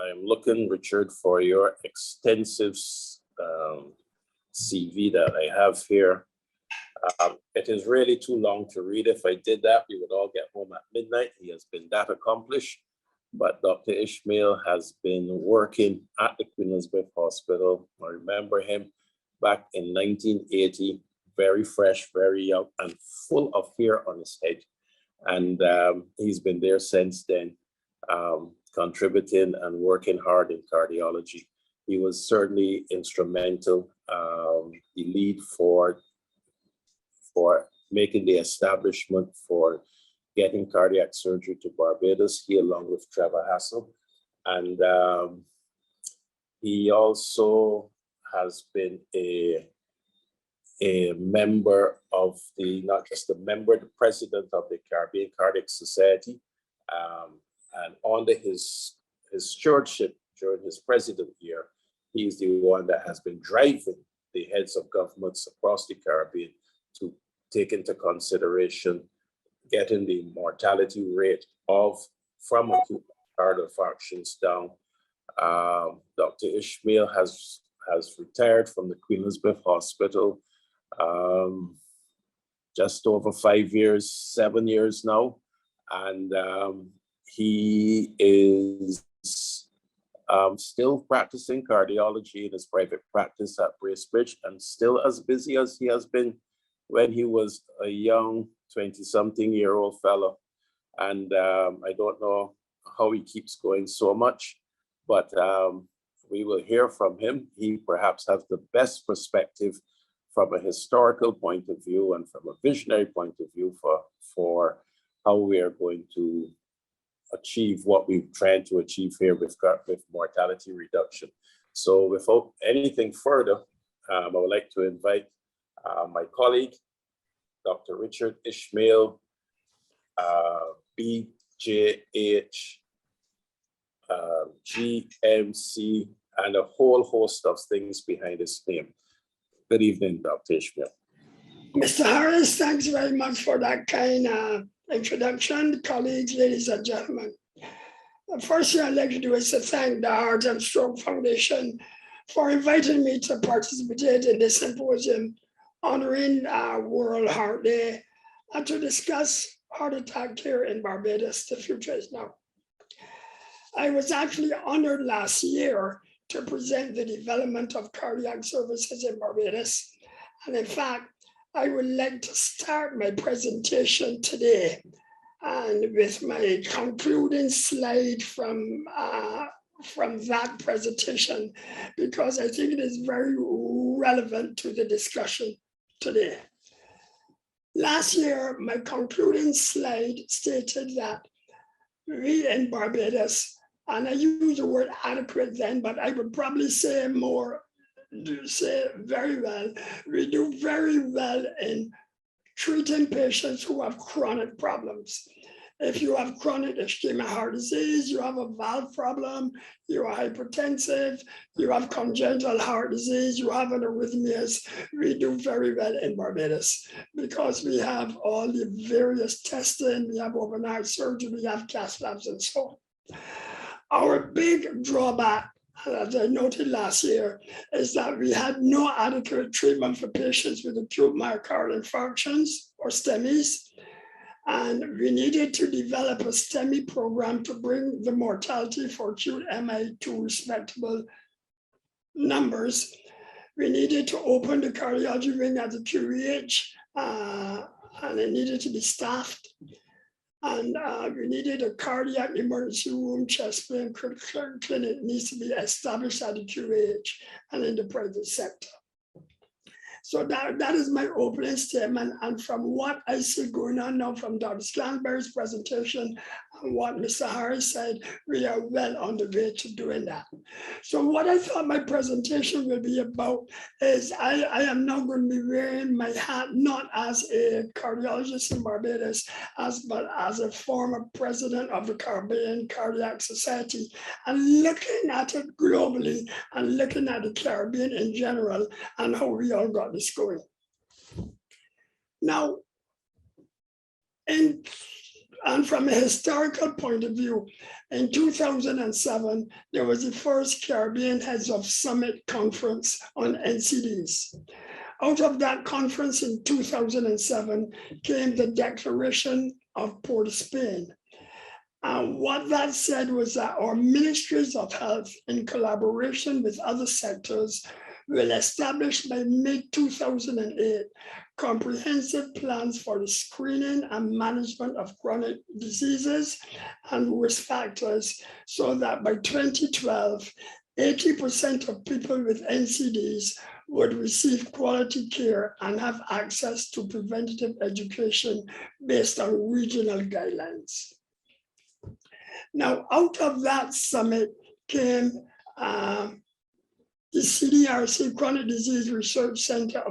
I'm looking, Richard, for your extensive CV that I have here. It is really too long to read. If I did that, we would all get home at midnight. He has been that accomplished. But Dr. Ishmael has been working at the Queen Elizabeth Hospital. I remember him back in 1980, very fresh, very young, and full of hair on his head. And he's been there since then, contributing and working hard in cardiology. He was certainly instrumental, the lead for making the establishment for getting cardiac surgery to Barbados, he along with Trevor Hassel. And he also has been a member of the, not just a member, the president of the Caribbean Cardiac Society. And under his stewardship during his president year, he's the one that has been driving the heads of governments across the Caribbean to take into consideration getting the mortality rate from acute myocardial infarctions down. Dr. Ishmael has retired from the Queen Elizabeth Hospital just over 5 years, 7 years now. And he is still practicing cardiology in his private practice at Bracebridge, and still as busy as he has been when he was a young 20-something-year-old fellow. And I don't know how he keeps going so much, but we will hear from him. He perhaps has the best perspective from a historical point of view and from a visionary point of view for how we are going to achieve what we've tried to achieve here with mortality reduction. So without anything further, I would like to invite my colleague, Dr. Richard Ishmael, BJH, GMC, and a whole host of things behind his name. Good evening, Dr. Ishmael. Mr. Harris, thanks very much for that kind introduction, colleagues, ladies and gentlemen. The first thing I'd like to do is to thank the Heart&Stroke Foundation for inviting me to participate in this symposium honoring World Heart Day and to discuss heart attack care in Barbados. The future is now. I was actually honored last year to present the development of cardiac services in Barbados. And in fact, I would like to start my presentation today and with my concluding slide from that presentation, because I think it is very relevant to the discussion today. Last year, my concluding slide stated that we in Barbados, and I use the word adequate then, but I would probably say very well, we do very well in treating patients who have chronic problems. If you have chronic ischemic heart disease, you have a valve problem, you are hypertensive, you have congenital heart disease, you have an arrhythmias, we do very well in Barbados because we have all the various testing, we have overnight surgery, we have cath labs and so on. Our big drawback, as I noted last year, is that we had no adequate treatment for patients with acute myocardial infarctions or STEMIs. And we needed to develop a STEMI program to bring the mortality for acute MI to respectable numbers. We needed to open the cardiology wing at the QEH, and it needed to be staffed. And we needed a cardiac emergency room, chest pain critical clinic needs to be established at the QEH and in the private sector. So that is my opening statement. And from what I see going on now from Dr. Scantenberry's presentation and what Mr. Harris said, we are well on the way to doing that. So what I thought my presentation will be about is I am now going to be wearing my hat, not as a cardiologist in Barbados, but as a former president of the Caribbean Cardiac Society, and looking at it globally and looking at the Caribbean in general and how we all got this going. Now, and from a historical point of view, in 2007, there was the first Caribbean Heads of Summit conference on NCDs. Out of that conference in 2007 came the Declaration of Port of Spain. And what that said was that our ministries of health, in collaboration with other sectors, will establish by mid-2008 comprehensive plans for the screening and management of chronic diseases and risk factors, so that by 2012, 80% of people with NCDs would receive quality care and have access to preventative education based on regional guidelines. Now, out of that summit came the CDRC Chronic Disease Research Center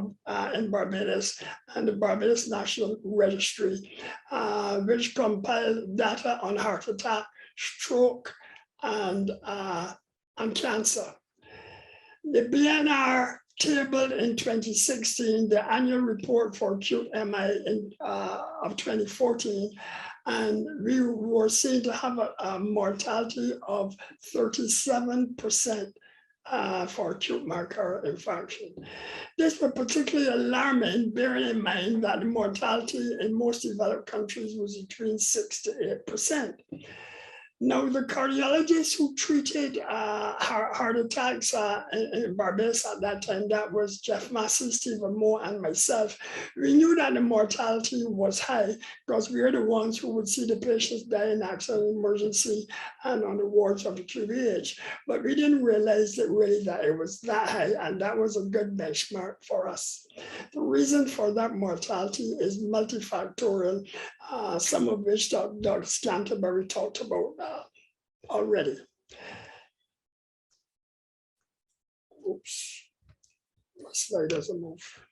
in Barbados and the Barbados National Registry, which compiled data on heart attack, stroke, and cancer. The BNR tabled in 2016 the annual report for acute MI of 2014, and we were seen to have a mortality of 37% for acute myocardial infarction. This was particularly alarming, bearing in mind that the mortality in most developed countries was between 6 to 8%. Now, the cardiologists who treated heart attacks in Barbados at that time, that was Jeff Massey, Stephen Moore, and myself, we knew that the mortality was high because we were the ones who would see the patients die in accident, emergency, and on the wards of the QVH. But we didn't realize that really that it was that high, and that was a good benchmark for us. The reason for that mortality is multifactorial, some of which Dr. Scantenberry talked about already. Oops, my slide doesn't move.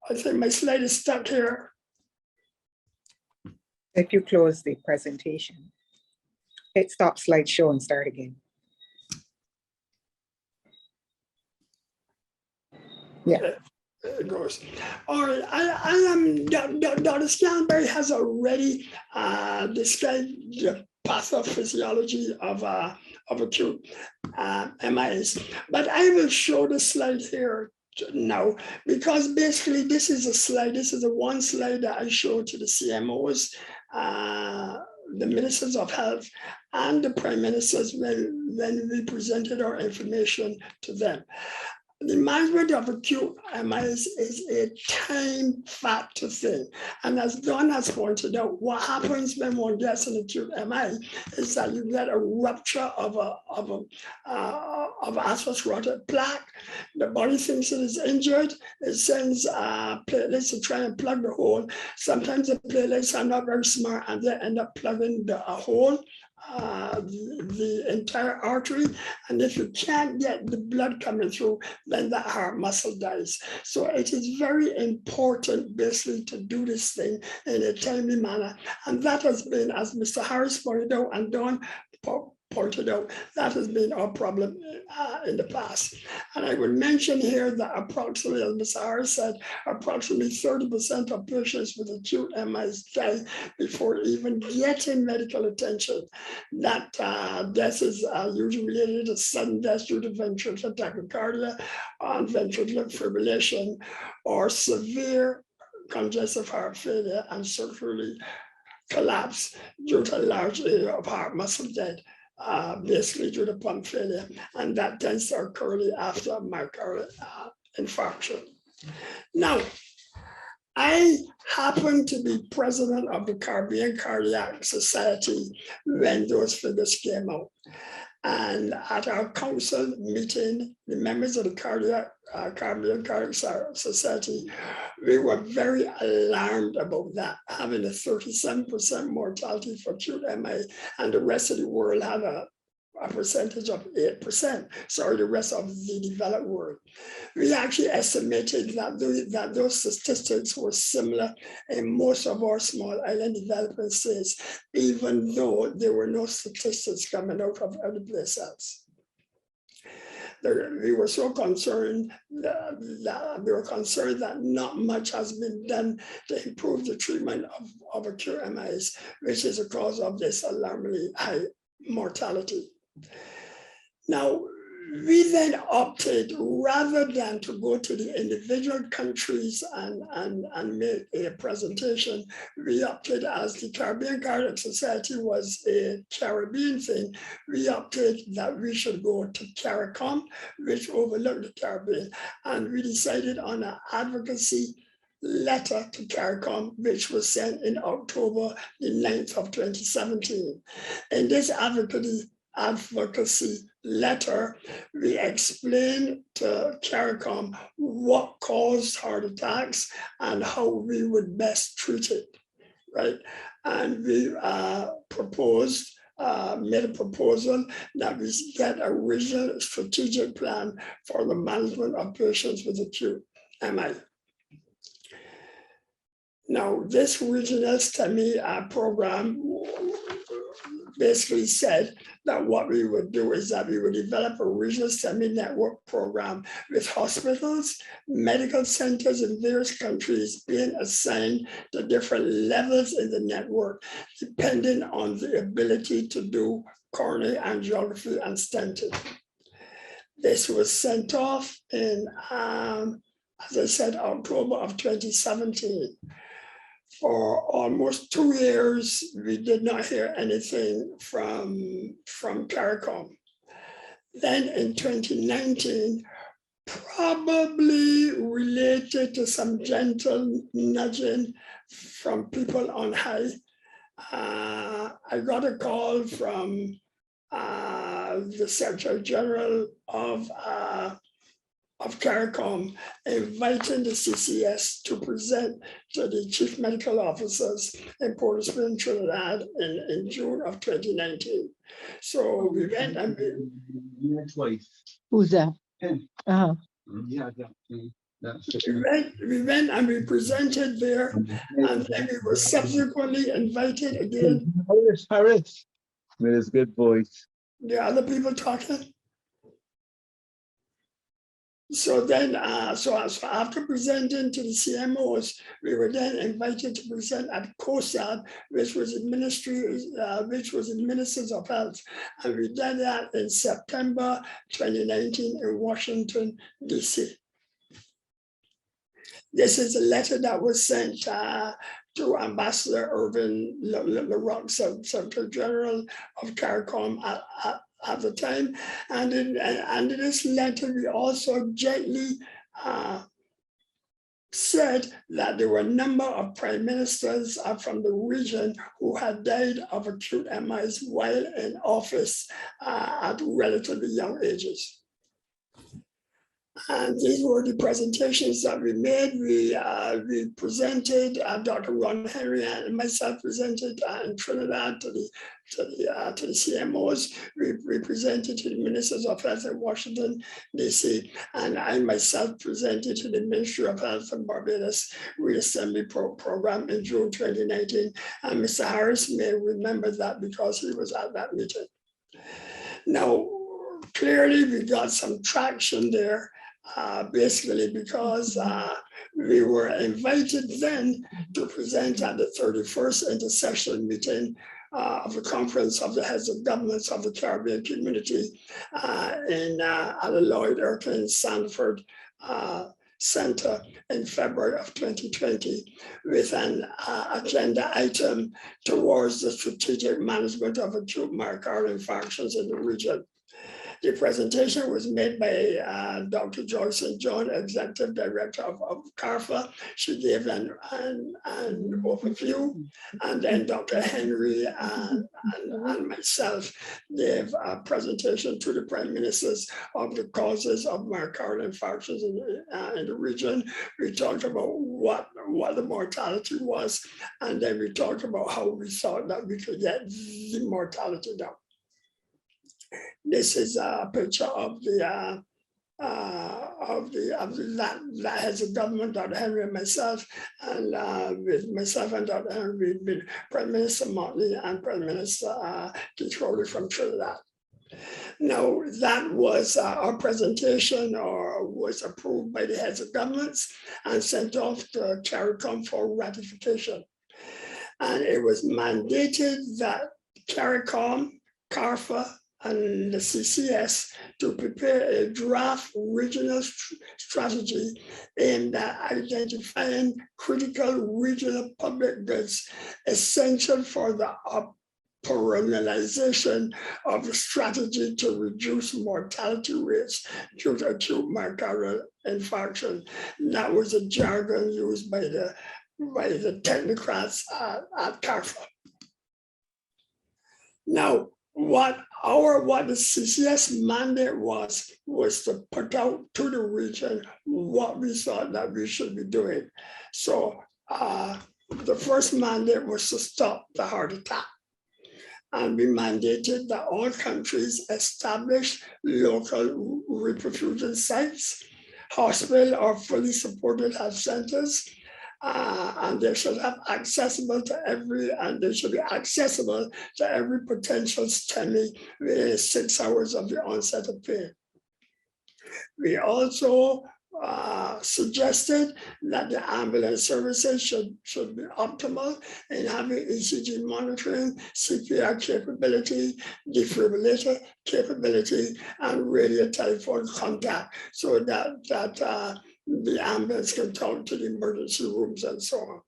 I think my slide is stuck here. If you close the presentation, hit stop slideshow and start again. Yeah. It goes. All right, I am, Dr. Scantlebury has already described the pathophysiology of acute MIs, but I will show the slide here now, because basically this is a slide, this is the one slide that I showed to the CMOs, the ministers of health, and the prime ministers when we presented our information to them. The management of acute MIs is a time factor thing. And as Don has pointed out, what happens when one gets an acute MI is that you get a rupture of atherosclerotic plaque. The body thinks it is injured. It sends platelets to try and plug the hole. Sometimes the platelets are not very smart and they end up plugging a hole. The entire artery, and if you can't get the blood coming through, then that heart muscle dies. So it is very important basically to do this thing in a timely manner, and that has been, as Mr. Harris pointed out and Don pointed out, that has been our problem in the past. And I would mention here that approximately, as Mr. Harris said, approximately 30% of patients with acute MIs die before even getting medical attention. That death is usually related to sudden death due to ventricular tachycardia, ventricular fibrillation, or severe congestive heart failure and circulatory collapse due to large area of heart muscle dead. Basically due to pump failure, and that tends to occur after myocardial infarction. Now, I happen to be president of the Caribbean Cardiac Society when those figures came out. And at our council meeting, the members of the Caribbean Cardiac Society, we were very alarmed about that, having a 37% mortality for acute MI, and the rest of the world had a percentage of 8%, sorry, the rest of the developed world. We actually estimated that those statistics were similar in most of our small island developing states, even though there were no statistics coming out of other places else. We were so concerned that not much has been done to improve the treatment of acute MIs, which is a cause of this alarmingly high mortality. Now, we then opted, rather than to go to the individual countries and make a presentation, we opted, as the Caribbean Cardiac Society was a Caribbean thing, we opted that we should go to CARICOM, which overlooked the Caribbean, and we decided on an advocacy letter to CARICOM, which was sent in October the 9th of 2017. In this advocacy letter, we explained to CARICOM what caused heart attacks and how we would best treat it, right? And we made a proposal that we get a regional strategic plan for the management of patients with acute MI. Now, this regional STEMI program basically said that what we would do is that we would develop a regional STEMI network program with hospitals, medical centers in various countries being assigned to different levels in the network, depending on the ability to do coronary angiography and stenting. This was sent off in, as I said, October of 2017. For almost 2 years, we did not hear anything from CARICOM. Then in 2019, probably related to some gentle nudging from people on high, I got a call from the Secretary General of CARICOM, inviting the CCS to present to the chief medical officers in Port of Spain, Trinidad in June of 2019. So we went and Who's that? Uh-huh. we went and we presented there, and then we were subsequently invited again. Harris. With his good voice. The other people talking. So then, so after presenting to the CMOs, we were then invited to present at COSAD, which was the Ministers of Health, and we did that in September 2019 in Washington, DC. This is a letter that was sent to Ambassador Irvin LaRock, Secretary General of CARICOM at the time, and in this letter we also gently said that there were a number of prime ministers from the region who had died of acute MIs while in office at relatively young ages. And these were the presentations that we made. We presented, Dr. Ron Henry and myself presented in Trinidad to the CMOs. We presented to the Ministers of Health in Washington, DC, and I myself presented to the Ministry of Health in Barbados Reassembly Program in June 2019. And Mr. Harris may remember that because he was at that meeting. Now, clearly we got some traction there. Basically because we were invited then to present at the 31st intersessional meeting of the Conference of the Heads of Governments of the Caribbean Community at the Lloyd Erskine Sanford Center in February of 2020 with an agenda item towards the strategic management of acute myocardial infarctions in the region. The presentation was made by Dr. Joyce St. John, Executive Director of CARFA. She gave an overview, and then Dr. Henry and myself gave a presentation to the Prime Ministers of the causes of myocardial infarctions in the region. We talked about what the mortality was, and then we talked about how we thought that we could get the mortality down. This is a picture of the heads of government, Dr. Henry and myself, and with myself and Dr. Henry, we've been Prime Minister Motley and Prime Minister Keith Rowley from Trinidad. Now, that was our presentation, or was approved by the heads of governments and sent off to CARICOM for ratification. And it was mandated that CARICOM, CARFA, and the CCS to prepare a draft regional strategy aimed at identifying critical regional public goods essential for the perennialization of the strategy to reduce mortality rates due to acute myocardial infarction. That was a jargon used by the technocrats at CARFA. Now, what the CCS mandate was to put out to the region what we thought that we should be doing. So the first mandate was to stop the heart attack. And we mandated that all countries establish local reperfusion sites, hospital or fully supported health centers, and they should have accessible to every, and they should be accessible to every potential STEMI within 6 hours of the onset of pain. We also suggested that the ambulance services should be optimal in having ECG monitoring, CPR capability, defibrillator capability, and radio telephone contact, so that the ambulance can talk to the emergency rooms and so on.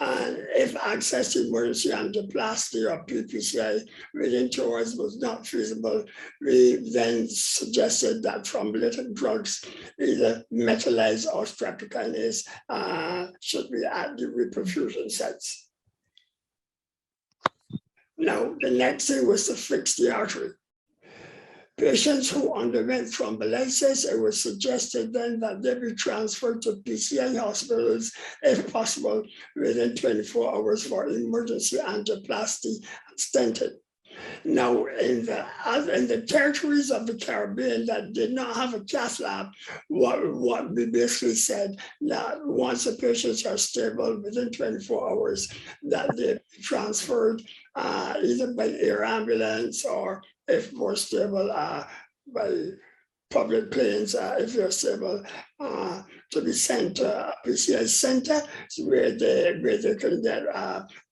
And if access to emergency angioplasty or PPCI within 2 hours was not feasible, we then suggested that thrombolytic drugs, either metallized or streptokinase, should be at the reperfusion sites. Now, the next thing was to fix the artery. Patients who underwent thrombolysis, it was suggested then that they be transferred to PCI hospitals, if possible, within 24 hours for emergency angioplasty and stenting. Now, in the territories of the Caribbean that did not have a cath lab, what we basically said, that once the patients are stable within 24 hours, that they be transferred either by air ambulance or, if more stable, by public planes, if they're stable, to be sent to a PCI center where they can get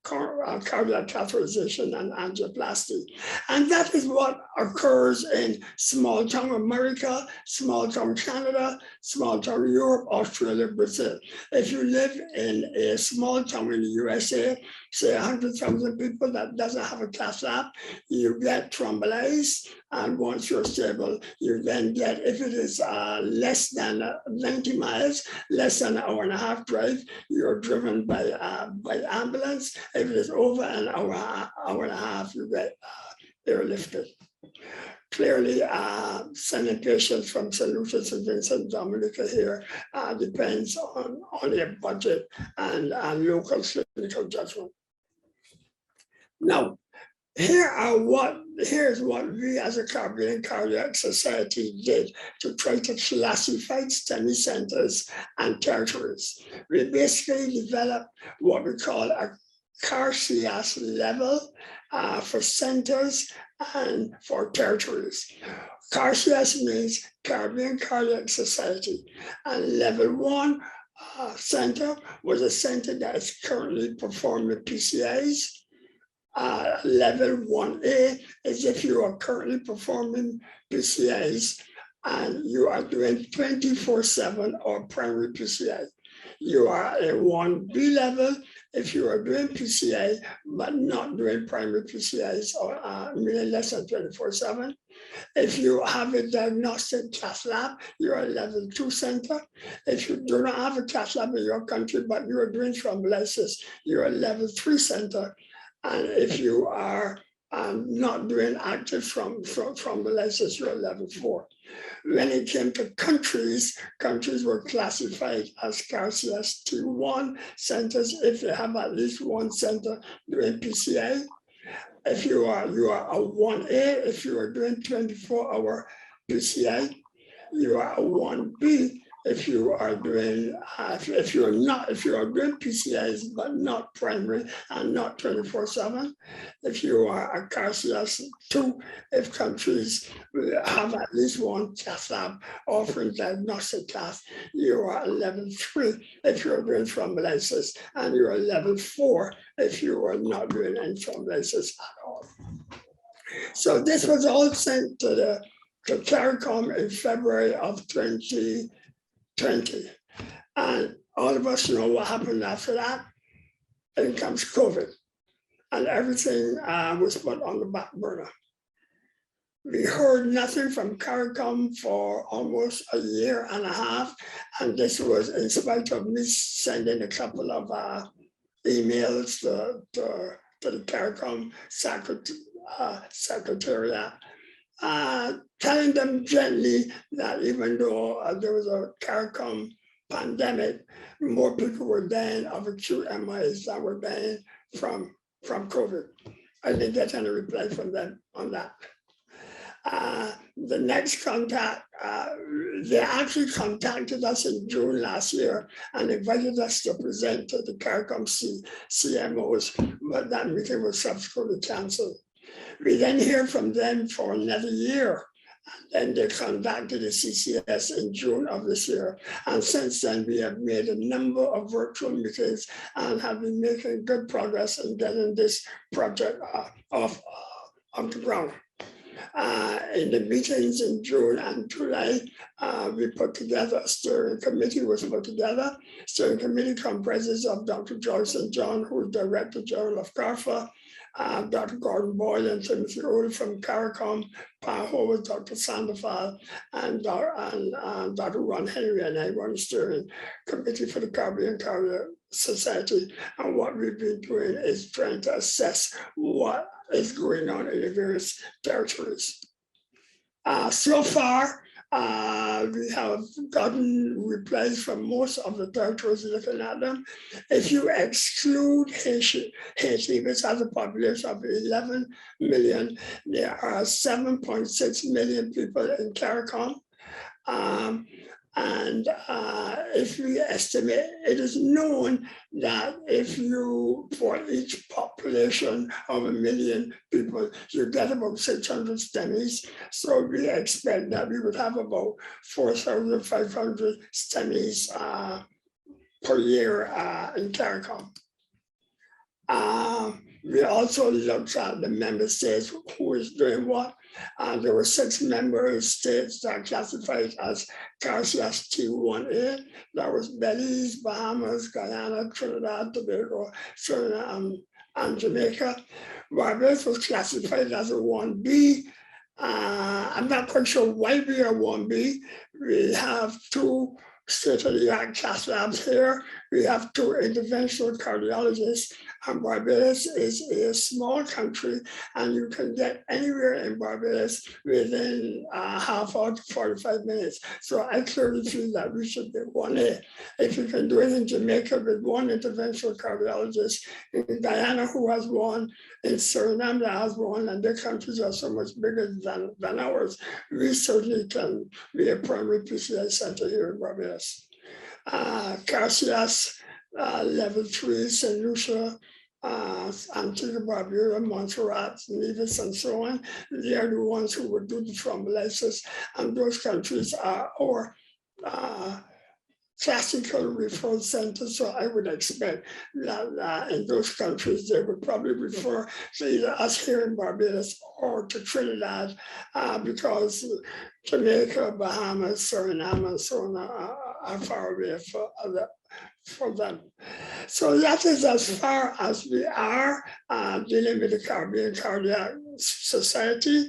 cardiac catheterization and angioplasty. And that is what occurs in small town America, small town Canada, small town Europe, Australia, Brazil. If you live in a small town in the USA, say 100,000 people that doesn't have a cath lab, you get thrombolyzed, and once you're stable, you then get, if it is less than 90 miles, less than an hour and a half drive, you're driven by ambulance. If it is over an hour and a half, you get airlifted. Clearly, sending patients from St. Lucia to Vincent Dominica here depends on your budget and local clinical judgment. Now, here's what we as a Caribbean Cardiac Society did to try to classify STEMI centers and territories. We basically developed what we call a CARCIAS level for centers and for territories. CARCIAS means Caribbean Cardiac Society, and level 1 center was a center that is currently performing PCIs. Level 1A is if you are currently performing PCIs and you are doing 24/7 or primary PCI. You are a 1B level if you are doing PCI but not doing primary PCIs or meaning less than 24/7. If you have a diagnostic cath lab, you're a level 2 center. If you do not have a cath lab in your country but you are doing thrombolysis, you're a level 3 center. And if you are not doing active thrombolysis, you're level 4. When it came to countries were classified as CARCIAS T1 centers if they have at least one center doing PCI. If you are a 1A, if you are doing 24-hour PCI, you are a 1B. If you are doing, if you are doing PCIs but not primary and not 24/7, if you are a CARCIAS 2, if countries have at least one cath lab offering diagnostic cath, you are a level 3 if you're doing thrombolysis, and you're a level 4 if you are not doing any thrombolysis at all. So this was all sent to CARICOM in February of 2020. And all of us know what happened after that. In comes COVID. and everything was put on the back burner. We heard nothing from CARICOM for almost a year and a half, and this was in spite of me sending a couple of emails to the CARICOM secretariat, telling them gently that even though there was a CARICOM pandemic, more people were dying of acute MIs than were dying from COVID. I didn't get any reply from them on that. The next contact, they actually contacted us in June last year and invited us to present to the CARICOM CMOs, but that meeting was subsequently canceled. We then hear from them for another year, and they contacted the CCS in June of this year. And since then, we have made a number of virtual meetings and have been making good progress in getting this project off the ground. In the meetings in June and July, we put together a steering committee was put together. Steering committee comprises of Dr. Joyce and John, who is Director General of CARFA, Dr. Gordon Boyle and Timothy Old from CARICOM, Pa Howard, Dr. Sandoval, and Dr. Ron Henry, and I run the steering committee for the Caribbean Cardiac Society. And what we've been doing is trying to assess what is going on in the various territories. So far, we have gotten replies from most of the territories looking at them. If you exclude Haiti, which has a population of 11 million, there are 7.6 million people in CARICOM. And if we estimate, it is known that if you, for each population of 1 million people, you get about 600 STEMIs. So we expect that we would have about 4,500 STEMIs per year in CARICOM. We also looked at the member states who is doing what. There were 6 member states that classified as CARCS T1A. That was Belize, Bahamas, Guyana, Trinidad, Tobago, Suriname, and Jamaica. Barbados was classified as a 1B. I'm not quite sure why we are 1B. We have 2 state-of-the-art cath labs here. We have 2 interventional cardiologists, and Barbados is a small country, and you can get anywhere in Barbados within half hour to 45 minutes. So I clearly feel that we should be 1A. If you can do it in Jamaica with 1 interventional cardiologist, in Guyana who has 1, in Suriname that has 1, and their countries are so much bigger than ours, we certainly can be a primary PCI center here in Barbados. CARCS level 3, St. Lucia, Antigua Barbuda, Montserrat, Nevis, and so on. They are the ones who would do the thrombolysis, and those countries are our classical referral centers. So I would expect that in those countries, they would probably refer to either us here in Barbados or to Trinidad, because Jamaica, Bahamas, Suriname, and so on are far away for them. So that is as far as we are dealing with the Caribbean Cardiac Society.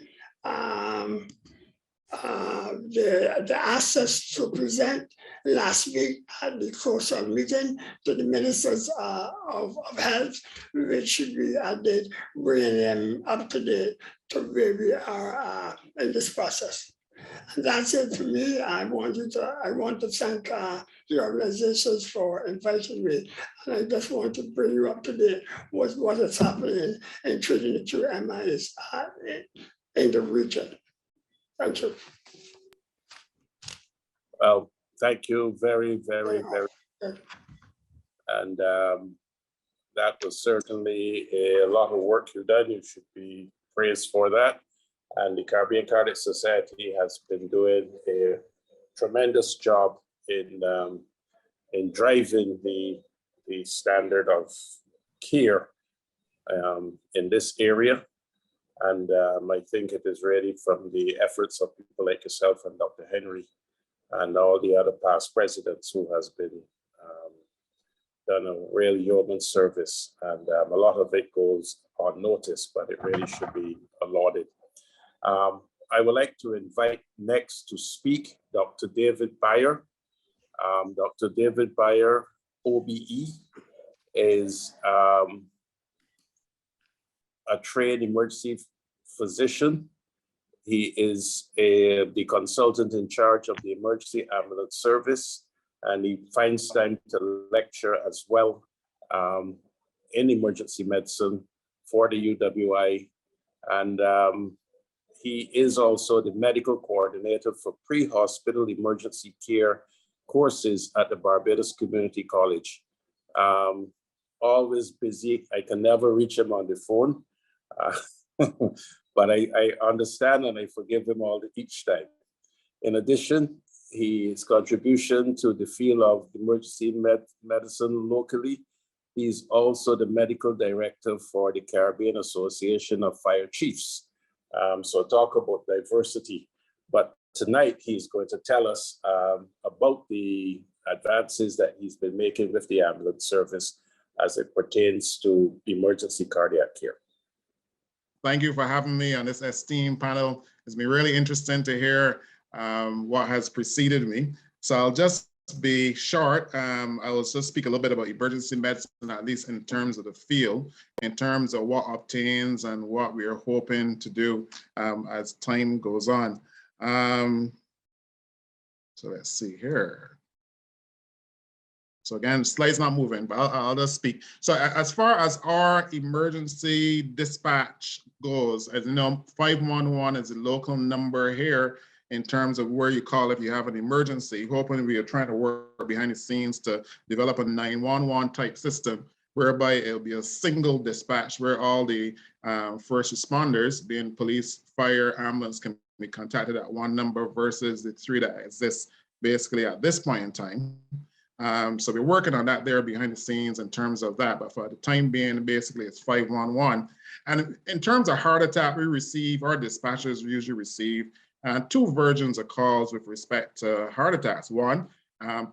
They asked us to present last week at the COSAL meeting to the ministers of health, which we did, bringing them up to date to where we are in this process. And that's it for me. I want to thank the organizations for inviting me. And I just want to bring you up to date with what is happening in treating the 2 MIs in the region. Thank you. Well, thank you very, very, very. And that was certainly a lot of work you've done. You should be praised for that. And the Caribbean Cardiac Society has been doing a tremendous job in driving the standard of care in this area. And I think it is really from the efforts of people like yourself and Dr. Henry and all the other past presidents who has been done a real yeoman service, and a lot of it goes unnoticed, but it really should be lauded. I would like to invite next to speak Dr. David Beyer. Dr. David Beyer, OBE, is a trained emergency physician. He is the consultant in charge of the emergency ambulance service, and he finds time to lecture as well in emergency medicine for the UWI. And he is also the medical coordinator for pre-hospital emergency care courses at the Barbados Community College. Always busy. I can never reach him on the phone, but I understand and I forgive him each time. In addition, his contribution to the field of emergency medicine locally, he's also the medical director for the Caribbean Association of Fire Chiefs. So talk about diversity. But tonight he's going to tell us about the advances that he's been making with the ambulance service as it pertains to emergency cardiac care. Thank you for having me on this esteemed panel. It's been really interesting to hear what has preceded me. So I'll just be short. I will just speak a little bit about emergency medicine, at least in terms of the field, in terms of what obtains and what we are hoping to do as time goes on. So let's see here. So again, slide's not moving, but I'll just speak. So as far as our emergency dispatch goes, as you know, 511 is a local number here in terms of where you call if you have an emergency. Hoping we are trying to work behind the scenes to develop a 911 type system whereby it'll be a single dispatch where all the first responders, being police, fire, ambulance, can be contacted at one number versus the three that exist basically at this point in time. So we're working on that there behind the scenes in terms of that, but for the time being, basically it's 511. And in terms of heart attack, we receive, our dispatchers usually receive two versions of calls with respect to heart attacks. One,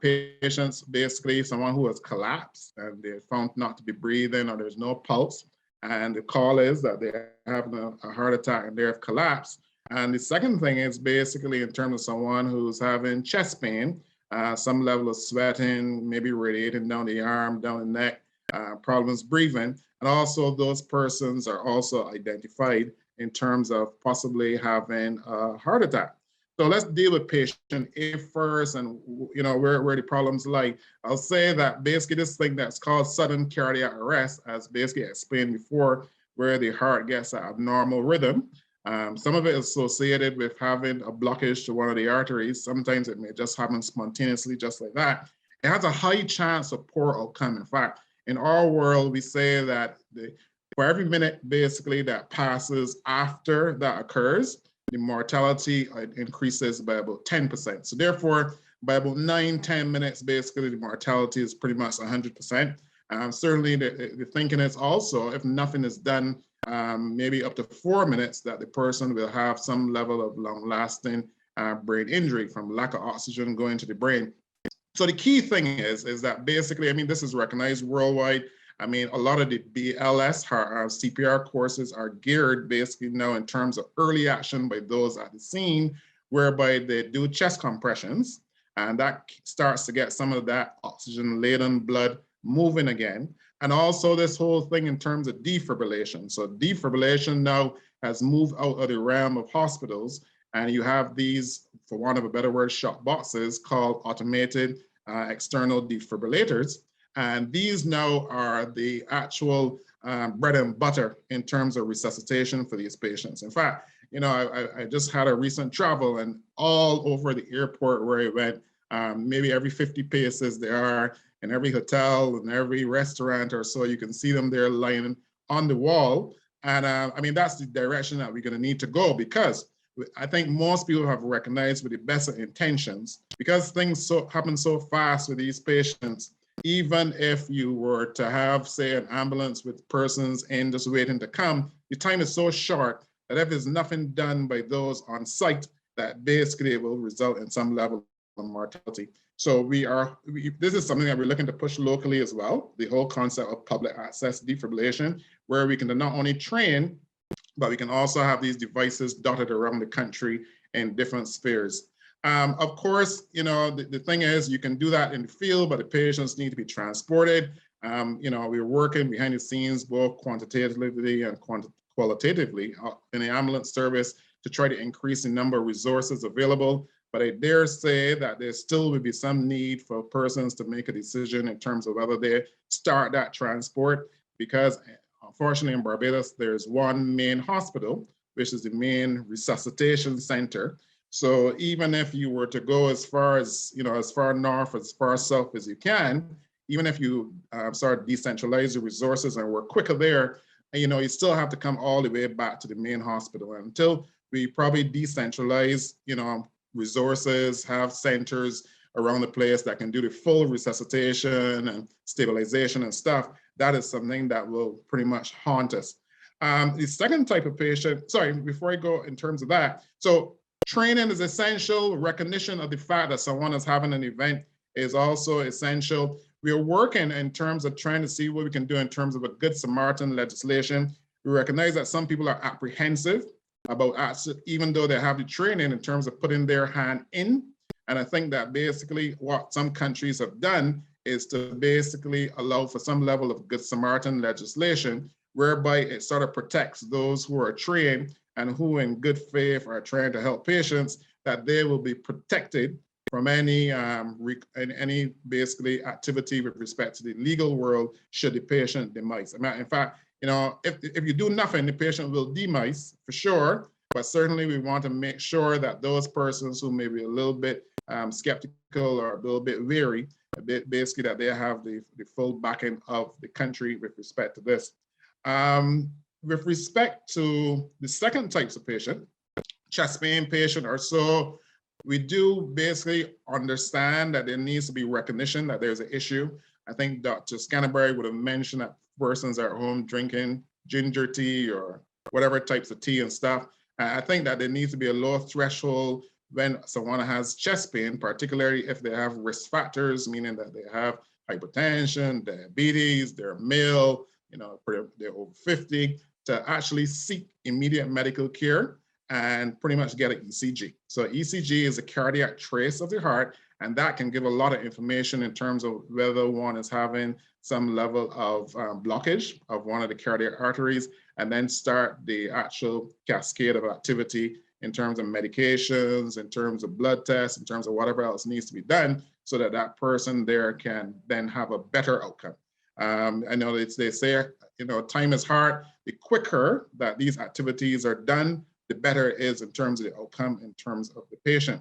patients, basically someone who has collapsed and they're found not to be breathing or there's no pulse. And the call is that they're having a heart attack and they've collapsed. And the second thing is basically in terms of someone who's having chest pain, some level of sweating, maybe radiating down the arm, down the neck, problems breathing. And also those persons are also identified in terms of possibly having a heart attack. So let's deal with patient A first and you know where the problems lie. I'll say that basically this thing that's called sudden cardiac arrest, as basically explained before, where the heart gets an abnormal rhythm. Some of it is associated with having a blockage to one of the arteries. Sometimes it may just happen spontaneously, just like that. It has a high chance of poor outcome. In fact, in our world, we say that for every minute basically that passes after that occurs, the mortality increases by about 10%. So therefore, by about 9-10 minutes, basically the mortality is pretty much 100%. Certainly the thinking is also, if nothing is done, maybe up to 4 minutes, that the person will have some level of long-lasting brain injury from lack of oxygen going to the brain. So the key thing is that basically, I mean, this is recognized worldwide. I mean, a lot of the BLS CPR courses are geared basically now in terms of early action by those at the scene, whereby they do chest compressions, and that starts to get some of that oxygen-laden blood moving again. And also this whole thing in terms of defibrillation. So defibrillation now has moved out of the realm of hospitals, and you have these, for want of a better word, shock boxes called automated external defibrillators. And these now are the actual bread and butter in terms of resuscitation for these patients. In fact, you know, I just had a recent travel, and all over the airport where I went, maybe every 50 paces there are in every hotel and every restaurant or so, you can see them there lying on the wall. And I mean, that's the direction that we're gonna need to go, because I think most people have recognized with the best of intentions, because things happen so fast with these patients, even if you were to have, say, an ambulance with persons in just waiting to come, the time is so short that if there's nothing done by those on site, that basically it will result in some level mortality. So this is something that we're looking to push locally as well, the whole concept of public access defibrillation, where we can not only train, but we can also have these devices dotted around the country in different spheres. Of course, the thing is, you can do that in the field, but the patients need to be transported. We're working behind the scenes, both quantitatively and qualitatively in the ambulance service to try to increase the number of resources available. But I dare say that there still will be some need for persons to make a decision in terms of whether they start that transport, because unfortunately in Barbados, there's one main hospital, which is the main resuscitation center. So even if you were to go as far as, as far north, as far south as you can, even if you start decentralize the resources and work quicker there, you still have to come all the way back to the main hospital. And until we probably decentralize, resources, have centers around the place that can do the full resuscitation and stabilization and stuff, that is something that will pretty much haunt us. The second type of patient, sorry, before I go in terms of that, so training is essential. Recognition of the fact that someone is having an event is also essential. We are working in terms of trying to see what we can do in terms of a good Samaritan legislation. We recognize that some people are apprehensive about even though they have the training in terms of putting their hand in. And I think that basically what some countries have done is to basically allow for some level of good Samaritan legislation, whereby it sort of protects those who are trained and who in good faith are trying to help patients, that they will be protected from any basically activity with respect to the legal world should the patient demise. In fact, if you do nothing, the patient will demise for sure, but certainly we want to make sure that those persons who may be a little bit skeptical or a little bit wary, basically that they have the full backing of the country with respect to this. With respect to the second types of patient, chest pain patient or so, we do basically understand that there needs to be recognition that there's an issue. I think Dr. Scantenberry would have mentioned that persons are at home drinking ginger tea or whatever types of tea and stuff. I think that there needs to be a low threshold when someone has chest pain, particularly if they have risk factors, meaning that they have hypertension, diabetes, they're male, they're over 50, to actually seek immediate medical care and pretty much get an ECG. So ECG is a cardiac trace of the heart, and that can give a lot of information in terms of whether one is having some level of blockage of one of the cardiac arteries, and then start the actual cascade of activity in terms of medications, in terms of blood tests, in terms of whatever else needs to be done so that that person there can then have a better outcome. I know they say, time is hard. The quicker that these activities are done, the better it is in terms of the outcome, in terms of the patient.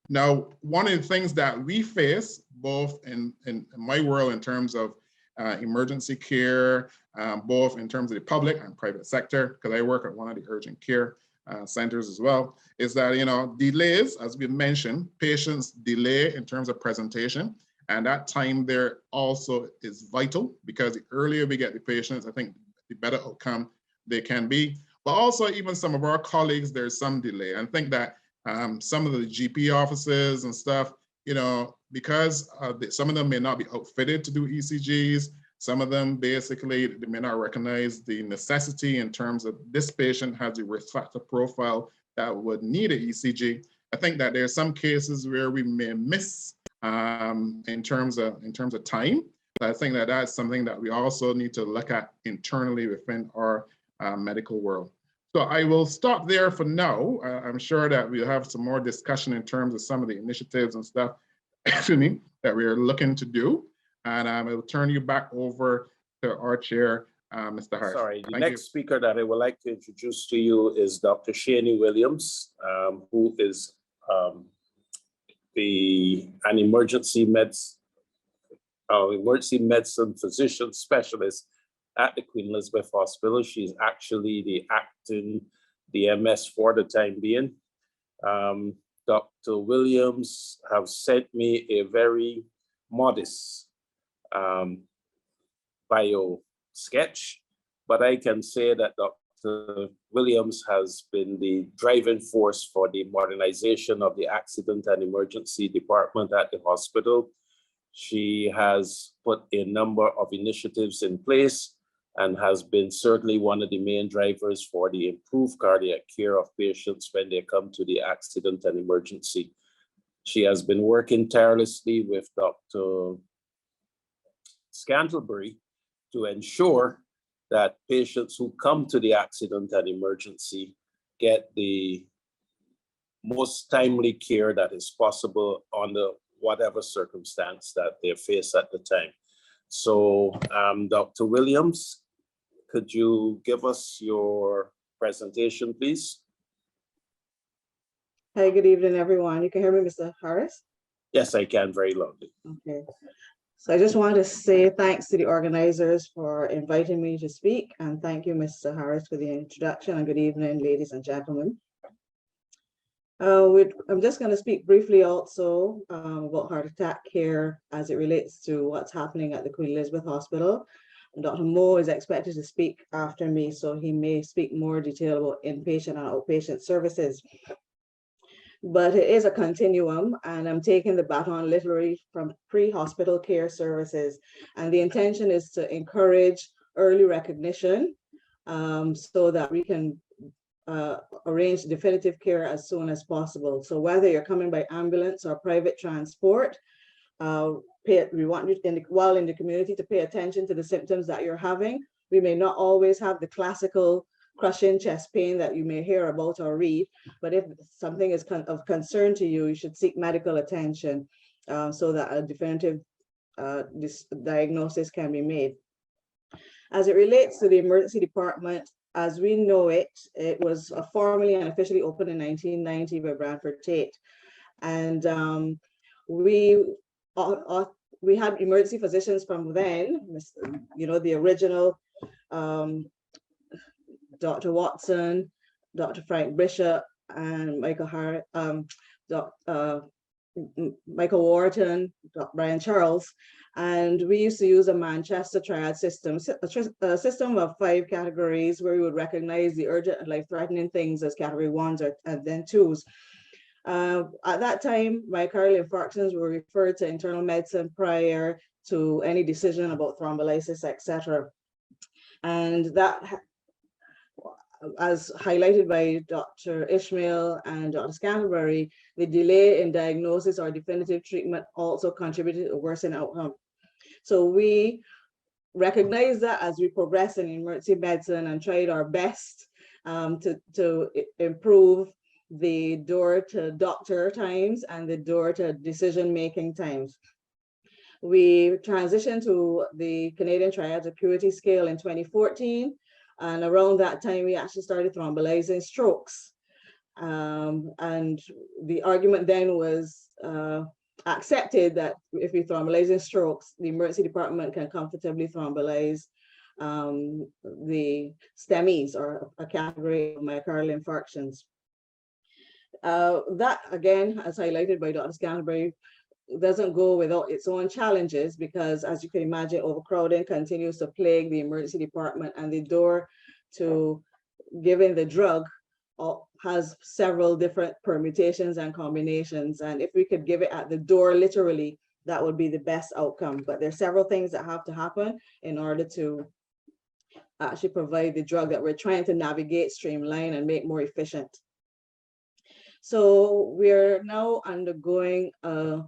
Now, one of the things that we face, both in my world in terms of emergency care, both in terms of the public and private sector, because I work at one of the urgent care centers as well, is that, delays, as we mentioned, patients delay in terms of presentation. And that time there also is vital, because the earlier we get the patients, I think the better outcome they can be. But also even some of our colleagues, there's some delay. I think that some of the GP offices and stuff, because some of them may not be outfitted to do ECGs. Some of them basically, they may not recognize the necessity in terms of this patient has a risk factor profile that would need an ECG. I think that there are some cases where we may miss in terms of time. I think that that's something that we also need to look at internally within our medical world. So I will stop there for now. I'm sure that we'll have some more discussion in terms of some of the initiatives and stuff, excuse me, that we are looking to do. And I will turn you back over to our chair, Mr. Hart. Sorry, the next speaker that I would like to introduce to you is Dr. Chaynie Williams, who is an emergency medicine physician specialist at the Queen Elizabeth Hospital. She's actually the acting DMS for the time being. Dr. Williams have sent me a very modest bio sketch, but I can say that Dr. Dr. Williams has been the driving force for the modernization of the accident and emergency department at the hospital. She has put a number of initiatives in place and has been certainly one of the main drivers for the improved cardiac care of patients when they come to the accident and emergency. She has been working tirelessly with Dr. Scantlebury to ensure that patients who come to the accident and emergency get the most timely care that is possible under whatever circumstance that they face at the time. So Dr. Williams, could you give us your presentation, please? Hey, good evening, everyone. You can hear me, Mr. Harris? Yes, I can, very loudly. Okay. So I just wanted to say thanks to the organizers for inviting me to speak, and thank you, Mr. Harris, for the introduction, and good evening, ladies and gentlemen. I'm just going to speak briefly also about heart attack care as it relates to what's happening at the Queen Elizabeth Hospital. Dr. Mo is expected to speak after me, so he may speak more detail about inpatient and outpatient services. But it is a continuum, and I'm taking the baton literally from pre-hospital care services. And the intention is to encourage early recognition so that we can arrange definitive care as soon as possible. So whether you're coming by ambulance or private transport, we want you while in the community to pay attention to the symptoms that you're having. We may not always have the classical crushing chest pain that you may hear about or read, but if something is of concern to you, you should seek medical attention so that a definitive diagnosis can be made. As it relates to the emergency department, as we know it, it was formally and officially opened in 1990 by Branford Tate. And we had emergency physicians from then, you know, the original Dr. Watson, Dr. Frank Bishop, and Michael Wharton, Dr. Brian Charles. And we used to use a Manchester triad system, a system of 5 categories where we would recognize the urgent and life-threatening things as category 1s and then 2s. At that time, myocardial infarctions were referred to internal medicine prior to any decision about thrombolysis, etc. And that, as highlighted by Dr. Ishmael and Dr. Scantlebury, the delay in diagnosis or definitive treatment also contributed to worsening outcome. So we recognize that as we progress in emergency medicine and tried our best to improve the door to doctor times and the door to decision-making times. We transitioned to the Canadian Triad Acuity Scale in 2014. And around that time, we actually started thrombolizing strokes. And the argument then was accepted that if we thrombolize strokes, the emergency department can comfortably thrombolize the STEMIs, or a category of myocardial infarctions. That, again, as highlighted by Dr. Scantlebury, doesn't go without its own challenges, because as you can imagine, overcrowding continues to plague the emergency department, and the door to giving the drug has several different permutations and combinations. And if we could give it at the door, literally, that would be the best outcome. But there are several things that have to happen in order to actually provide the drug that we're trying to navigate, streamline, and make more efficient. So we're now undergoing a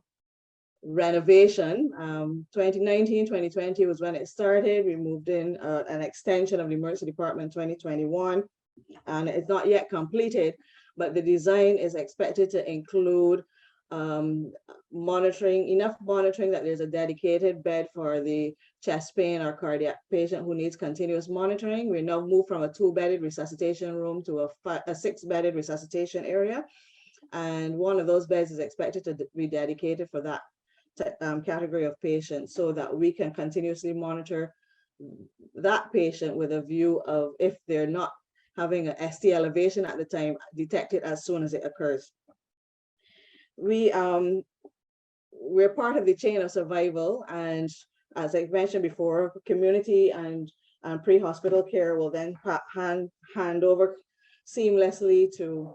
renovation. 2019, 2020 was when it started. We moved in an extension of the emergency department in 2021, and it's not yet completed, but the design is expected to include monitoring, enough monitoring that there's a dedicated bed for the chest pain or cardiac patient who needs continuous monitoring. We now moved from a 2-bedded resuscitation room to a 6-bedded resuscitation area. And one of those beds is expected to be dedicated for that category of patients, so that we can continuously monitor that patient with a view of, if they're not having an ST elevation at the time, detect it as soon as it occurs. We're part of the chain of survival, and as I mentioned before, community and and pre-hospital care will then hand over seamlessly to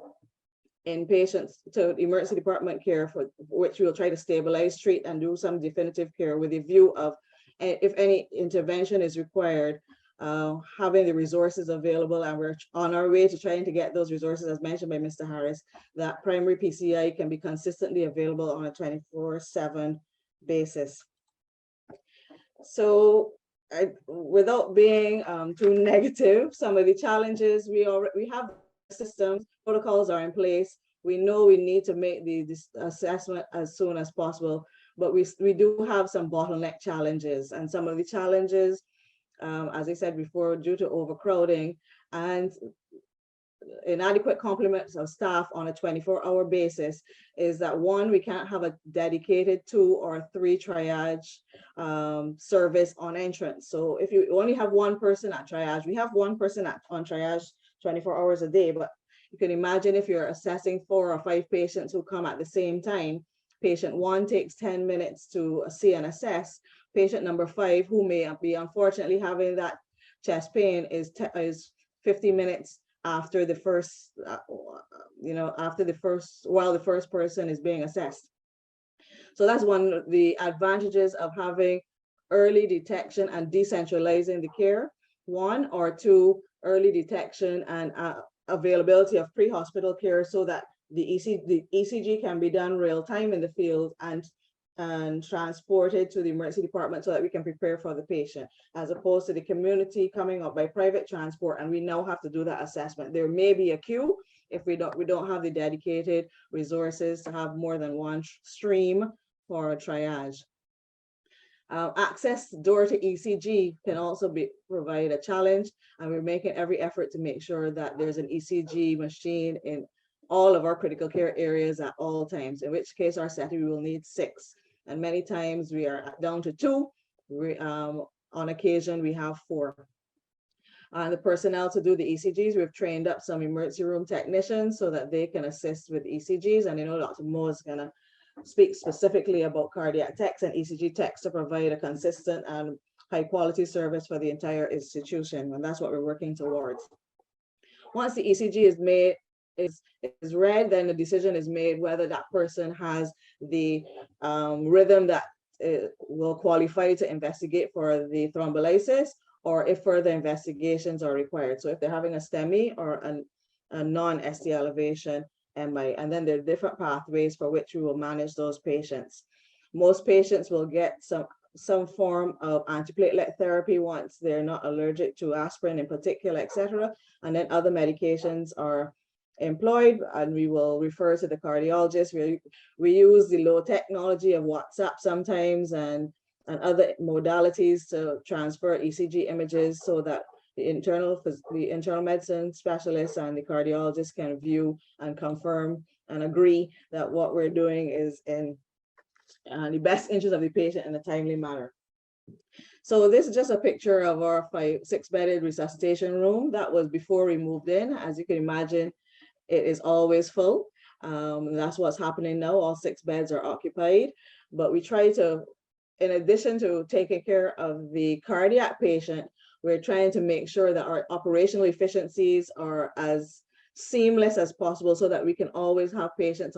inpatients to emergency department care, for which we'll try to stabilize, treat, and do some definitive care with a view of, if any intervention is required, having the resources available, and we're on our way to trying to get those resources, as mentioned by Mr. Harris, that primary PCI can be consistently available on a 24/7 basis. So without being too negative, some of the challenges we have systems, protocols are in place. We know we need to make this assessment as soon as possible, but we do have some bottleneck challenges, and some of the challenges, as I said before, due to overcrowding and inadequate complements of staff on a 24-hour basis, is that one, we can't have a dedicated 2 or 3 triage service on entrance. So if you only have one person at triage, we have one person on triage 24 hours a day, but you can imagine if you're assessing 4 or 5 patients who come at the same time, patient 1 takes 10 minutes to see and assess. Patient number 5, who may be unfortunately having that chest pain, is 50 minutes after the first, while the first person is being assessed. So that's one of the advantages of having early detection and decentralizing the care. 1 or 2, early detection and availability of pre-hospital care, so that the ECG can be done real time in the field and transported to the emergency department so that we can prepare for the patient, as opposed to the community coming up by private transport, and we now have to do that assessment. There may be a queue if we don't have the dedicated resources to have more than one stream for a triage. Access door to ECG can also provide a challenge, and we're making every effort to make sure that there's an ECG machine in all of our critical care areas at all times, in which case our setting we will need 6. And many times we are down to 2. On occasion, we have 4. The personnel to do the ECGs, we've trained up some emergency room technicians so that they can assist with ECGs. And I know Dr. Moore is going to speak specifically about cardiac techs and ECG techs to provide a consistent and high quality service for the entire institution. And that's what we're working towards. Once the ECG is made, is read, then the decision is made whether that person has the rhythm that will qualify to investigate for the thrombolysis, or if further investigations are required. So if they're having a STEMI or a non-ST elevation MI, and then there are different pathways for which we will manage those patients. Most patients will get some form of antiplatelet therapy once they're not allergic to aspirin in particular, etc. And then other medications are employed, and we will refer to the cardiologist. We use the low technology of WhatsApp sometimes and other modalities to transfer ECG images so that the internal medicine specialist and the cardiologist can view and confirm and agree that what we're doing is in the best interest of the patient in a timely manner. So this is just a picture of our 6-bedded resuscitation room. That was before we moved in. As you can imagine, it is always full. That's what's happening now. All 6 beds are occupied, but we try to, in addition to taking care of the cardiac patient, we're trying to make sure that our operational efficiencies are as seamless as possible so that we can always have patients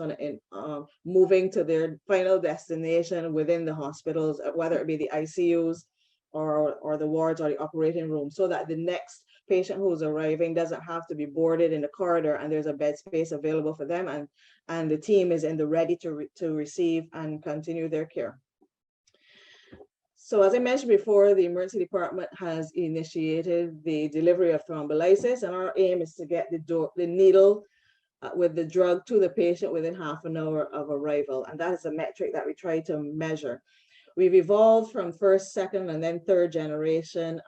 moving to their final destination within the hospitals, whether it be the ICUs or the wards or the operating room, so that the next patient who's arriving doesn't have to be boarded in the corridor, and there's a bed space available for them, and the team is in the ready to receive and continue their care. So as I mentioned before, the emergency department has initiated the delivery of thrombolysis, and our aim is to get the needle with the drug to the patient within half an hour of arrival. And that is a metric that we try to measure. We've evolved from 1st, 2nd, and then 3rd generation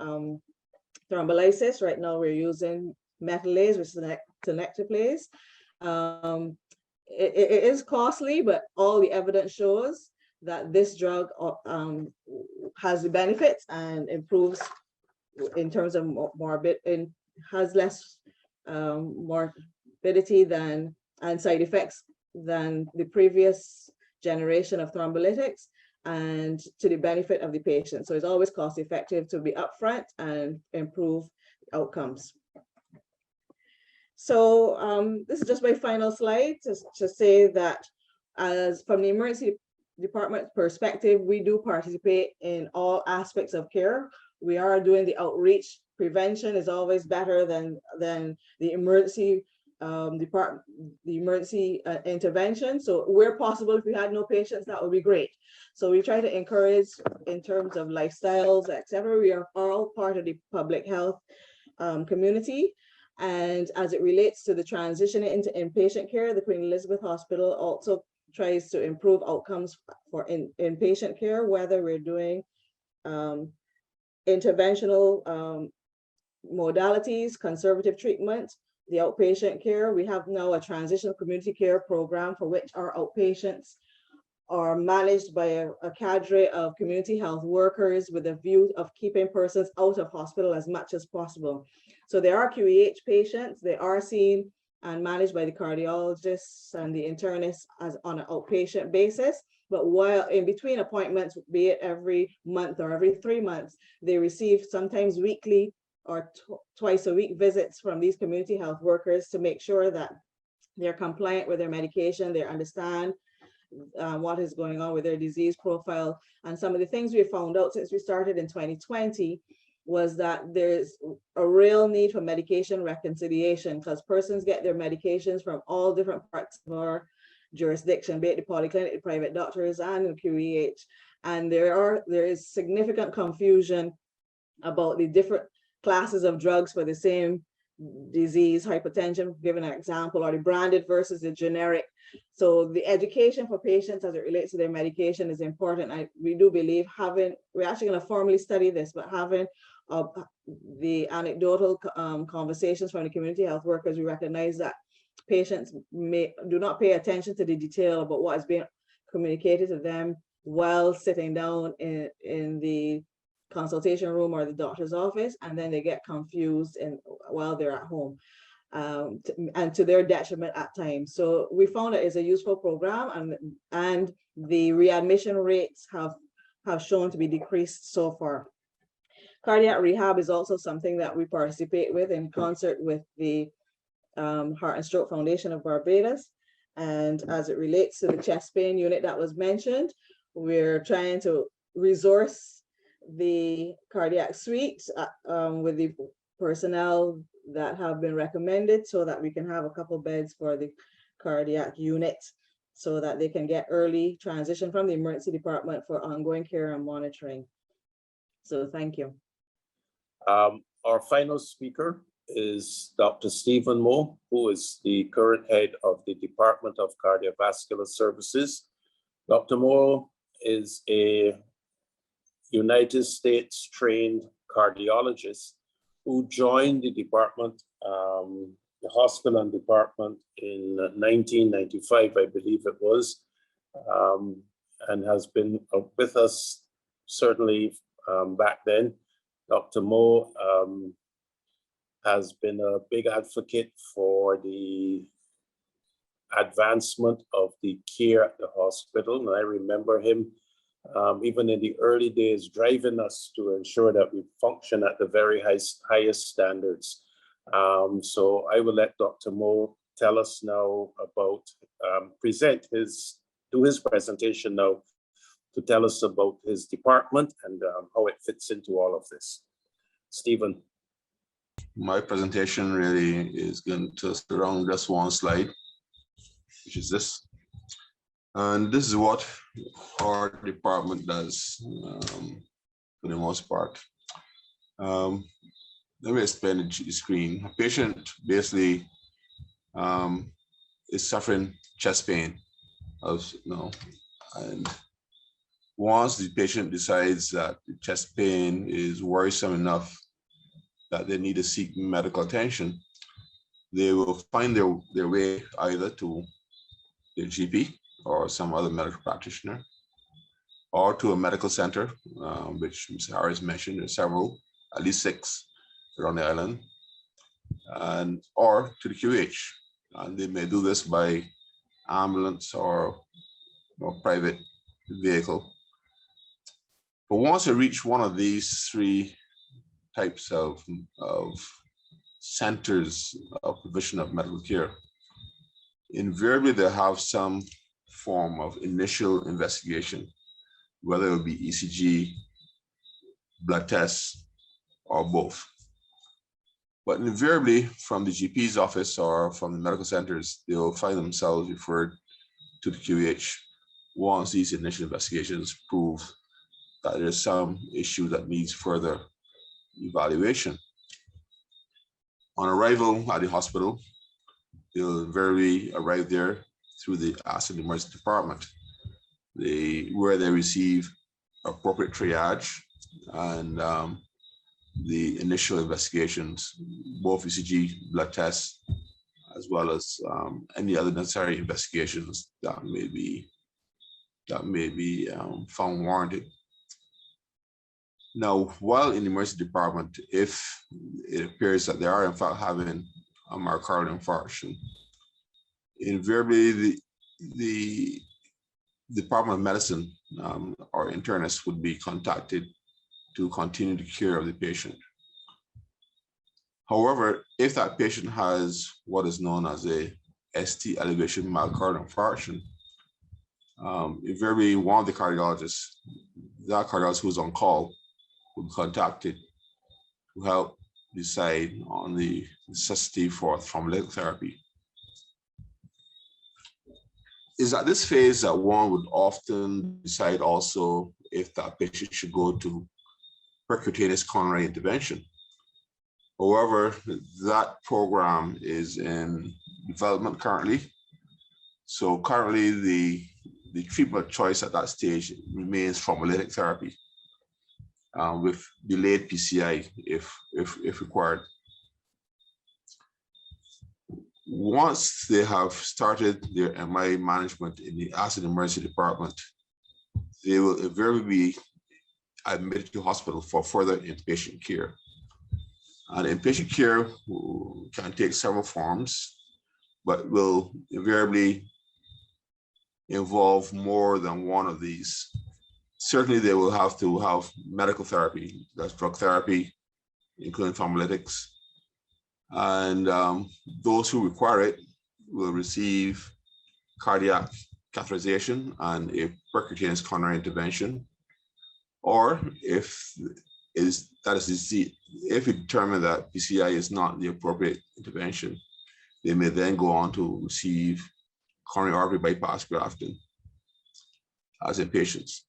thrombolysis. Right now we're using metallase, which is tenecteplase. It is costly, but all the evidence shows that this drug has the benefits and improves in terms of has less morbidity and side effects than the previous generation of thrombolytics. and to the benefit of the patient. So it's always cost effective to be upfront and improve outcomes. So this is just my final slide to say that as from the emergency department perspective, we do participate in all aspects of care. We are doing the outreach. Prevention is always better than the emergency intervention. So where possible, if we had no patients, that would be great. So we try to encourage in terms of lifestyles, etc. We are all part of the public health community. And as it relates to the transition into inpatient care, the Queen Elizabeth Hospital also tries to improve outcomes for inpatient care, whether we're doing interventional modalities, conservative treatment, the outpatient care. We have now a transitional community care program for which our outpatients are managed by a cadre of community health workers with a view of keeping persons out of hospital as much as possible. So there are QEH patients, they are seen and managed by the cardiologists and the internists as on an outpatient basis. But while in between appointments, be it every month or every 3 months, they receive sometimes weekly or twice a week visits from these community health workers to make sure that they're compliant with their medication, they understand what is going on with their disease profile. And some of the things we found out since we started in 2020 was that there's a real need for medication reconciliation, because persons get their medications from all different parts of our jurisdiction, be it the polyclinic, the private doctors, and the QEH. And there is significant confusion about the different classes of drugs for the same disease, hypertension, given an example, or the branded versus the generic. So the education for patients as it relates to their medication is important. We do believe we're actually going to formally study this, but having the anecdotal conversations from the community health workers, we recognize that patients do not pay attention to the detail about what is being communicated to them while sitting down in the consultation room or the doctor's office, and then they get confused while they're at home, and to their detriment at times. So we found that it's a useful program, and the readmission rates have shown to be decreased so far. Cardiac rehab is also something that we participate with in concert with the Heart and Stroke Foundation of Barbados. And as it relates to the chest pain unit that was mentioned, we're trying to resource the cardiac suite with the personnel that have been recommended so that we can have a couple beds for the cardiac unit so that they can get early transition from the emergency department for ongoing care and monitoring. So thank you. Our final speaker is Dr. Stephen Moe, who is the current head of the Department of Cardiovascular Services. Dr. Moe is a United States trained cardiologist who joined the department, the hospital and department in 1995, I believe it was, and has been with us certainly back then. Dr. Moe has been a big advocate for the advancement of the care at the hospital. And I remember him even in the early days driving us to ensure that we function at the very highest standards. So I will let Dr. Moe tell us now about, do his presentation now to tell us about his department and how it fits into all of this. Stephen. My presentation really is going to surround just one slide, which is this. And this is what our department does for the most part. Let me explain the screen. A patient basically is suffering chest pain, and once the patient decides that the chest pain is worrisome enough that they need to seek medical attention, they will find their way either to their GP or some other medical practitioner, or to a medical center, which Mr. Harris mentioned. There's several, at least 6 around the island, or to the QH. And they may do this by ambulance or private vehicle. But once they reach one of these three types of centers of provision of medical care, invariably they have some form of initial investigation, whether it would be ECG, blood tests, or both. But invariably from the GP's office or from the medical centers, they will find themselves referred to the QEH once these initial investigations prove that there's some issue that needs further evaluation. On arrival at the hospital, they'll invariably arrive there through the accident emergency department, where they receive appropriate triage and the initial investigations, both ECG, blood tests, as well as any other necessary investigations that may be found warranted. Now, while in the emergency department, if it appears that they are in fact having a myocardial infarction, invariably the Department of Medicine or internist would be contacted to continue the care of the patient. However, if that patient has what is known as a ST elevation myocardial infarction, invariably one of the cardiologists, that cardiologist who's on call, would be contacted to help decide on the necessity for thrombolytic therapy. Is at this phase that one would often decide also if that patient should go to percutaneous coronary intervention. However, that program is in development currently. So currently the treatment choice at that stage remains thrombolytic therapy with delayed PCI if required. Once they have started their MI management in the accident emergency department, they will invariably be admitted to hospital for further inpatient care. And inpatient care can take several forms, but will invariably involve more than one of these. Certainly, they will have to have medical therapy, that's drug therapy, including thrombolytics. And those who require it will receive cardiac catheterization and a percutaneous coronary intervention. Or if we determine that PCI is not the appropriate intervention, they may then go on to receive coronary artery bypass grafting as inpatients.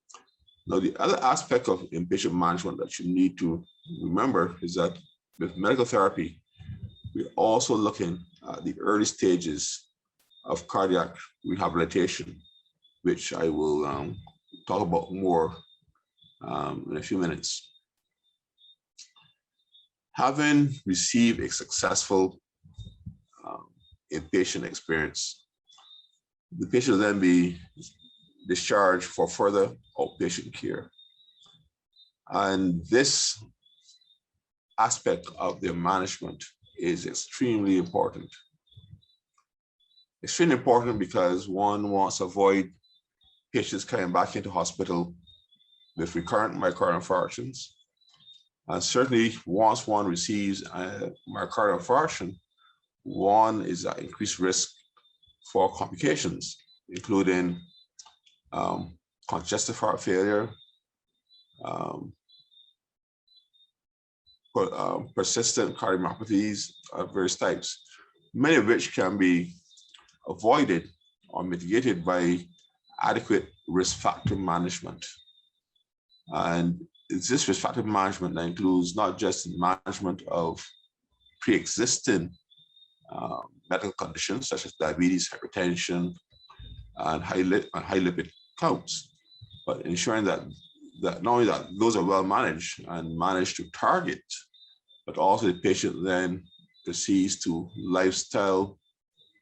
Now, the other aspect of inpatient management that you need to remember is that with medical therapy, we're also looking at the early stages of cardiac rehabilitation, which I will talk about more in a few minutes. Having received a successful inpatient experience, the patient will then be discharged for further outpatient care. And this aspect of their management is extremely important. Extremely important because one wants to avoid patients coming back into hospital with recurrent myocardial infarctions. And certainly once one receives a myocardial infarction, one is at increased risk for complications, including congestive heart failure, persistent cardiomyopathies of various types, many of which can be avoided or mitigated by adequate risk factor management. And this risk factor management that includes not just management of pre-existing medical conditions such as diabetes, hypertension, and high lipid counts, but ensuring that not only that those are well managed and managed to target, but also the patient then proceeds to lifestyle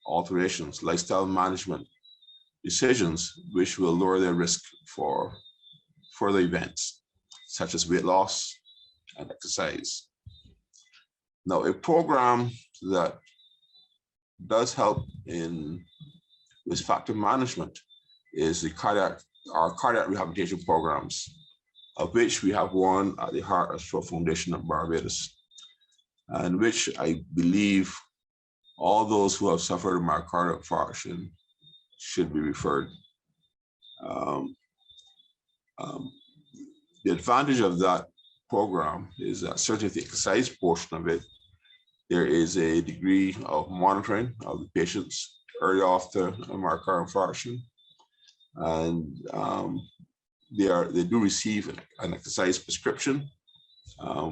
alterations, lifestyle management decisions, which will lower their risk for further events, such as weight loss and exercise. Now, a program that does help in risk factor management is the cardiac rehabilitation programs of which we have one at the Heart&Stroke Foundation of Barbados, and which I believe all those who have suffered myocardial infarction should be referred. The advantage of that program is that certainly the exercise portion of it, there is a degree of monitoring of the patients early after a myocardial infarction, and they do receive an exercise prescription,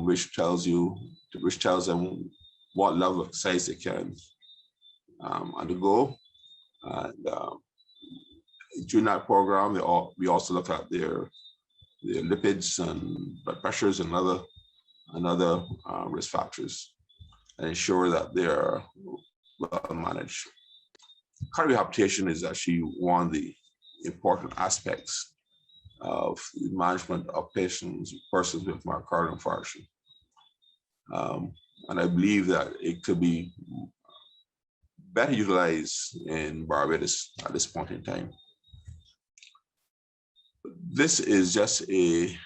which tells them what level of exercise they can undergo. And during that program, we also look at their lipids and blood pressures and other risk factors, and ensure that they are well managed. Cardiac rehabilitation is actually one of the important aspects of the management of persons with myocardial infarction. And I believe that it could be better utilized in Barbados at this point in time. This is just an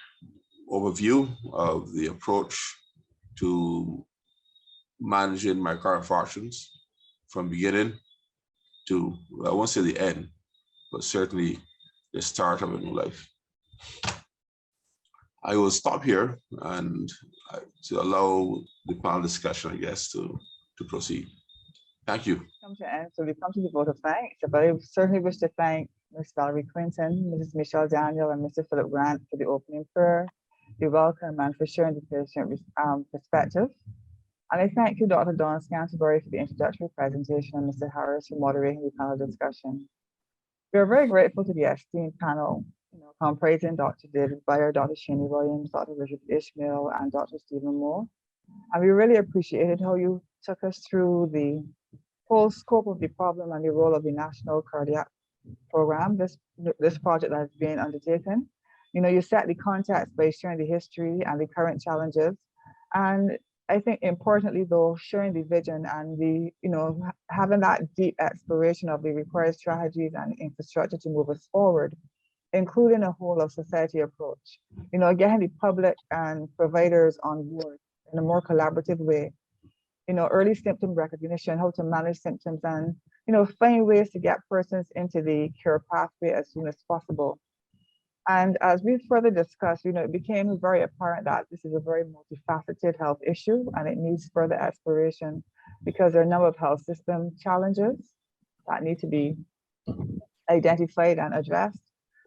overview of the approach to managing myocardial infarctions from beginning to, I won't say the end, but certainly the start of a new life. I will stop here and to allow the panel discussion, I guess, to proceed. Thank you. So we come to the vote of thanks, but I certainly wish to thank Ms. Valerie Quinton, Mrs. Michelle Daniel, and Mr. Philip Grant for the opening prayer, the welcome, and for sharing the patient perspective. And I thank you, Dr. Don Scantenberry, for the introductory presentation, and Mr. Harris for moderating the panel discussion. We are very grateful to the esteemed panel, comprising Dr. David Beyer, Dr. Chaynie Williams, Dr. Richard Ishmael, and Dr. Stephen Moore. And we really appreciated how you took us through the whole scope of the problem and the role of the National Cardiac Program, this project that has been undertaken. You set the context by sharing the history and the current challenges. And I think importantly though, sharing the vision and the, having that deep exploration of the required strategies and infrastructure to move us forward, including a whole of society approach. Getting the public and providers on board in a more collaborative way. Early symptom recognition, how to manage symptoms, and find ways to get persons into the cure pathway as soon as possible. And as we further discussed, it became very apparent that this is a very multifaceted health issue and it needs further exploration because there are a number of health system challenges that need to be identified and addressed,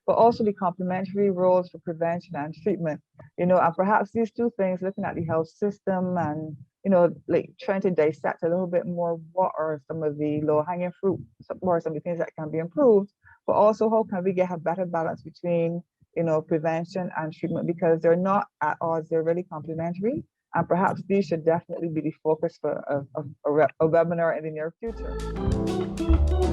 but also the complementary roles for prevention and treatment. And perhaps these two things, looking at the health system and like trying to dissect a little bit more what are some of the low-hanging fruit, what are some of the things that can be improved, but also how can we get a better balance between prevention and treatment, because they're not at odds, they're really complementary. And perhaps these should definitely be the focus for a webinar in the near future.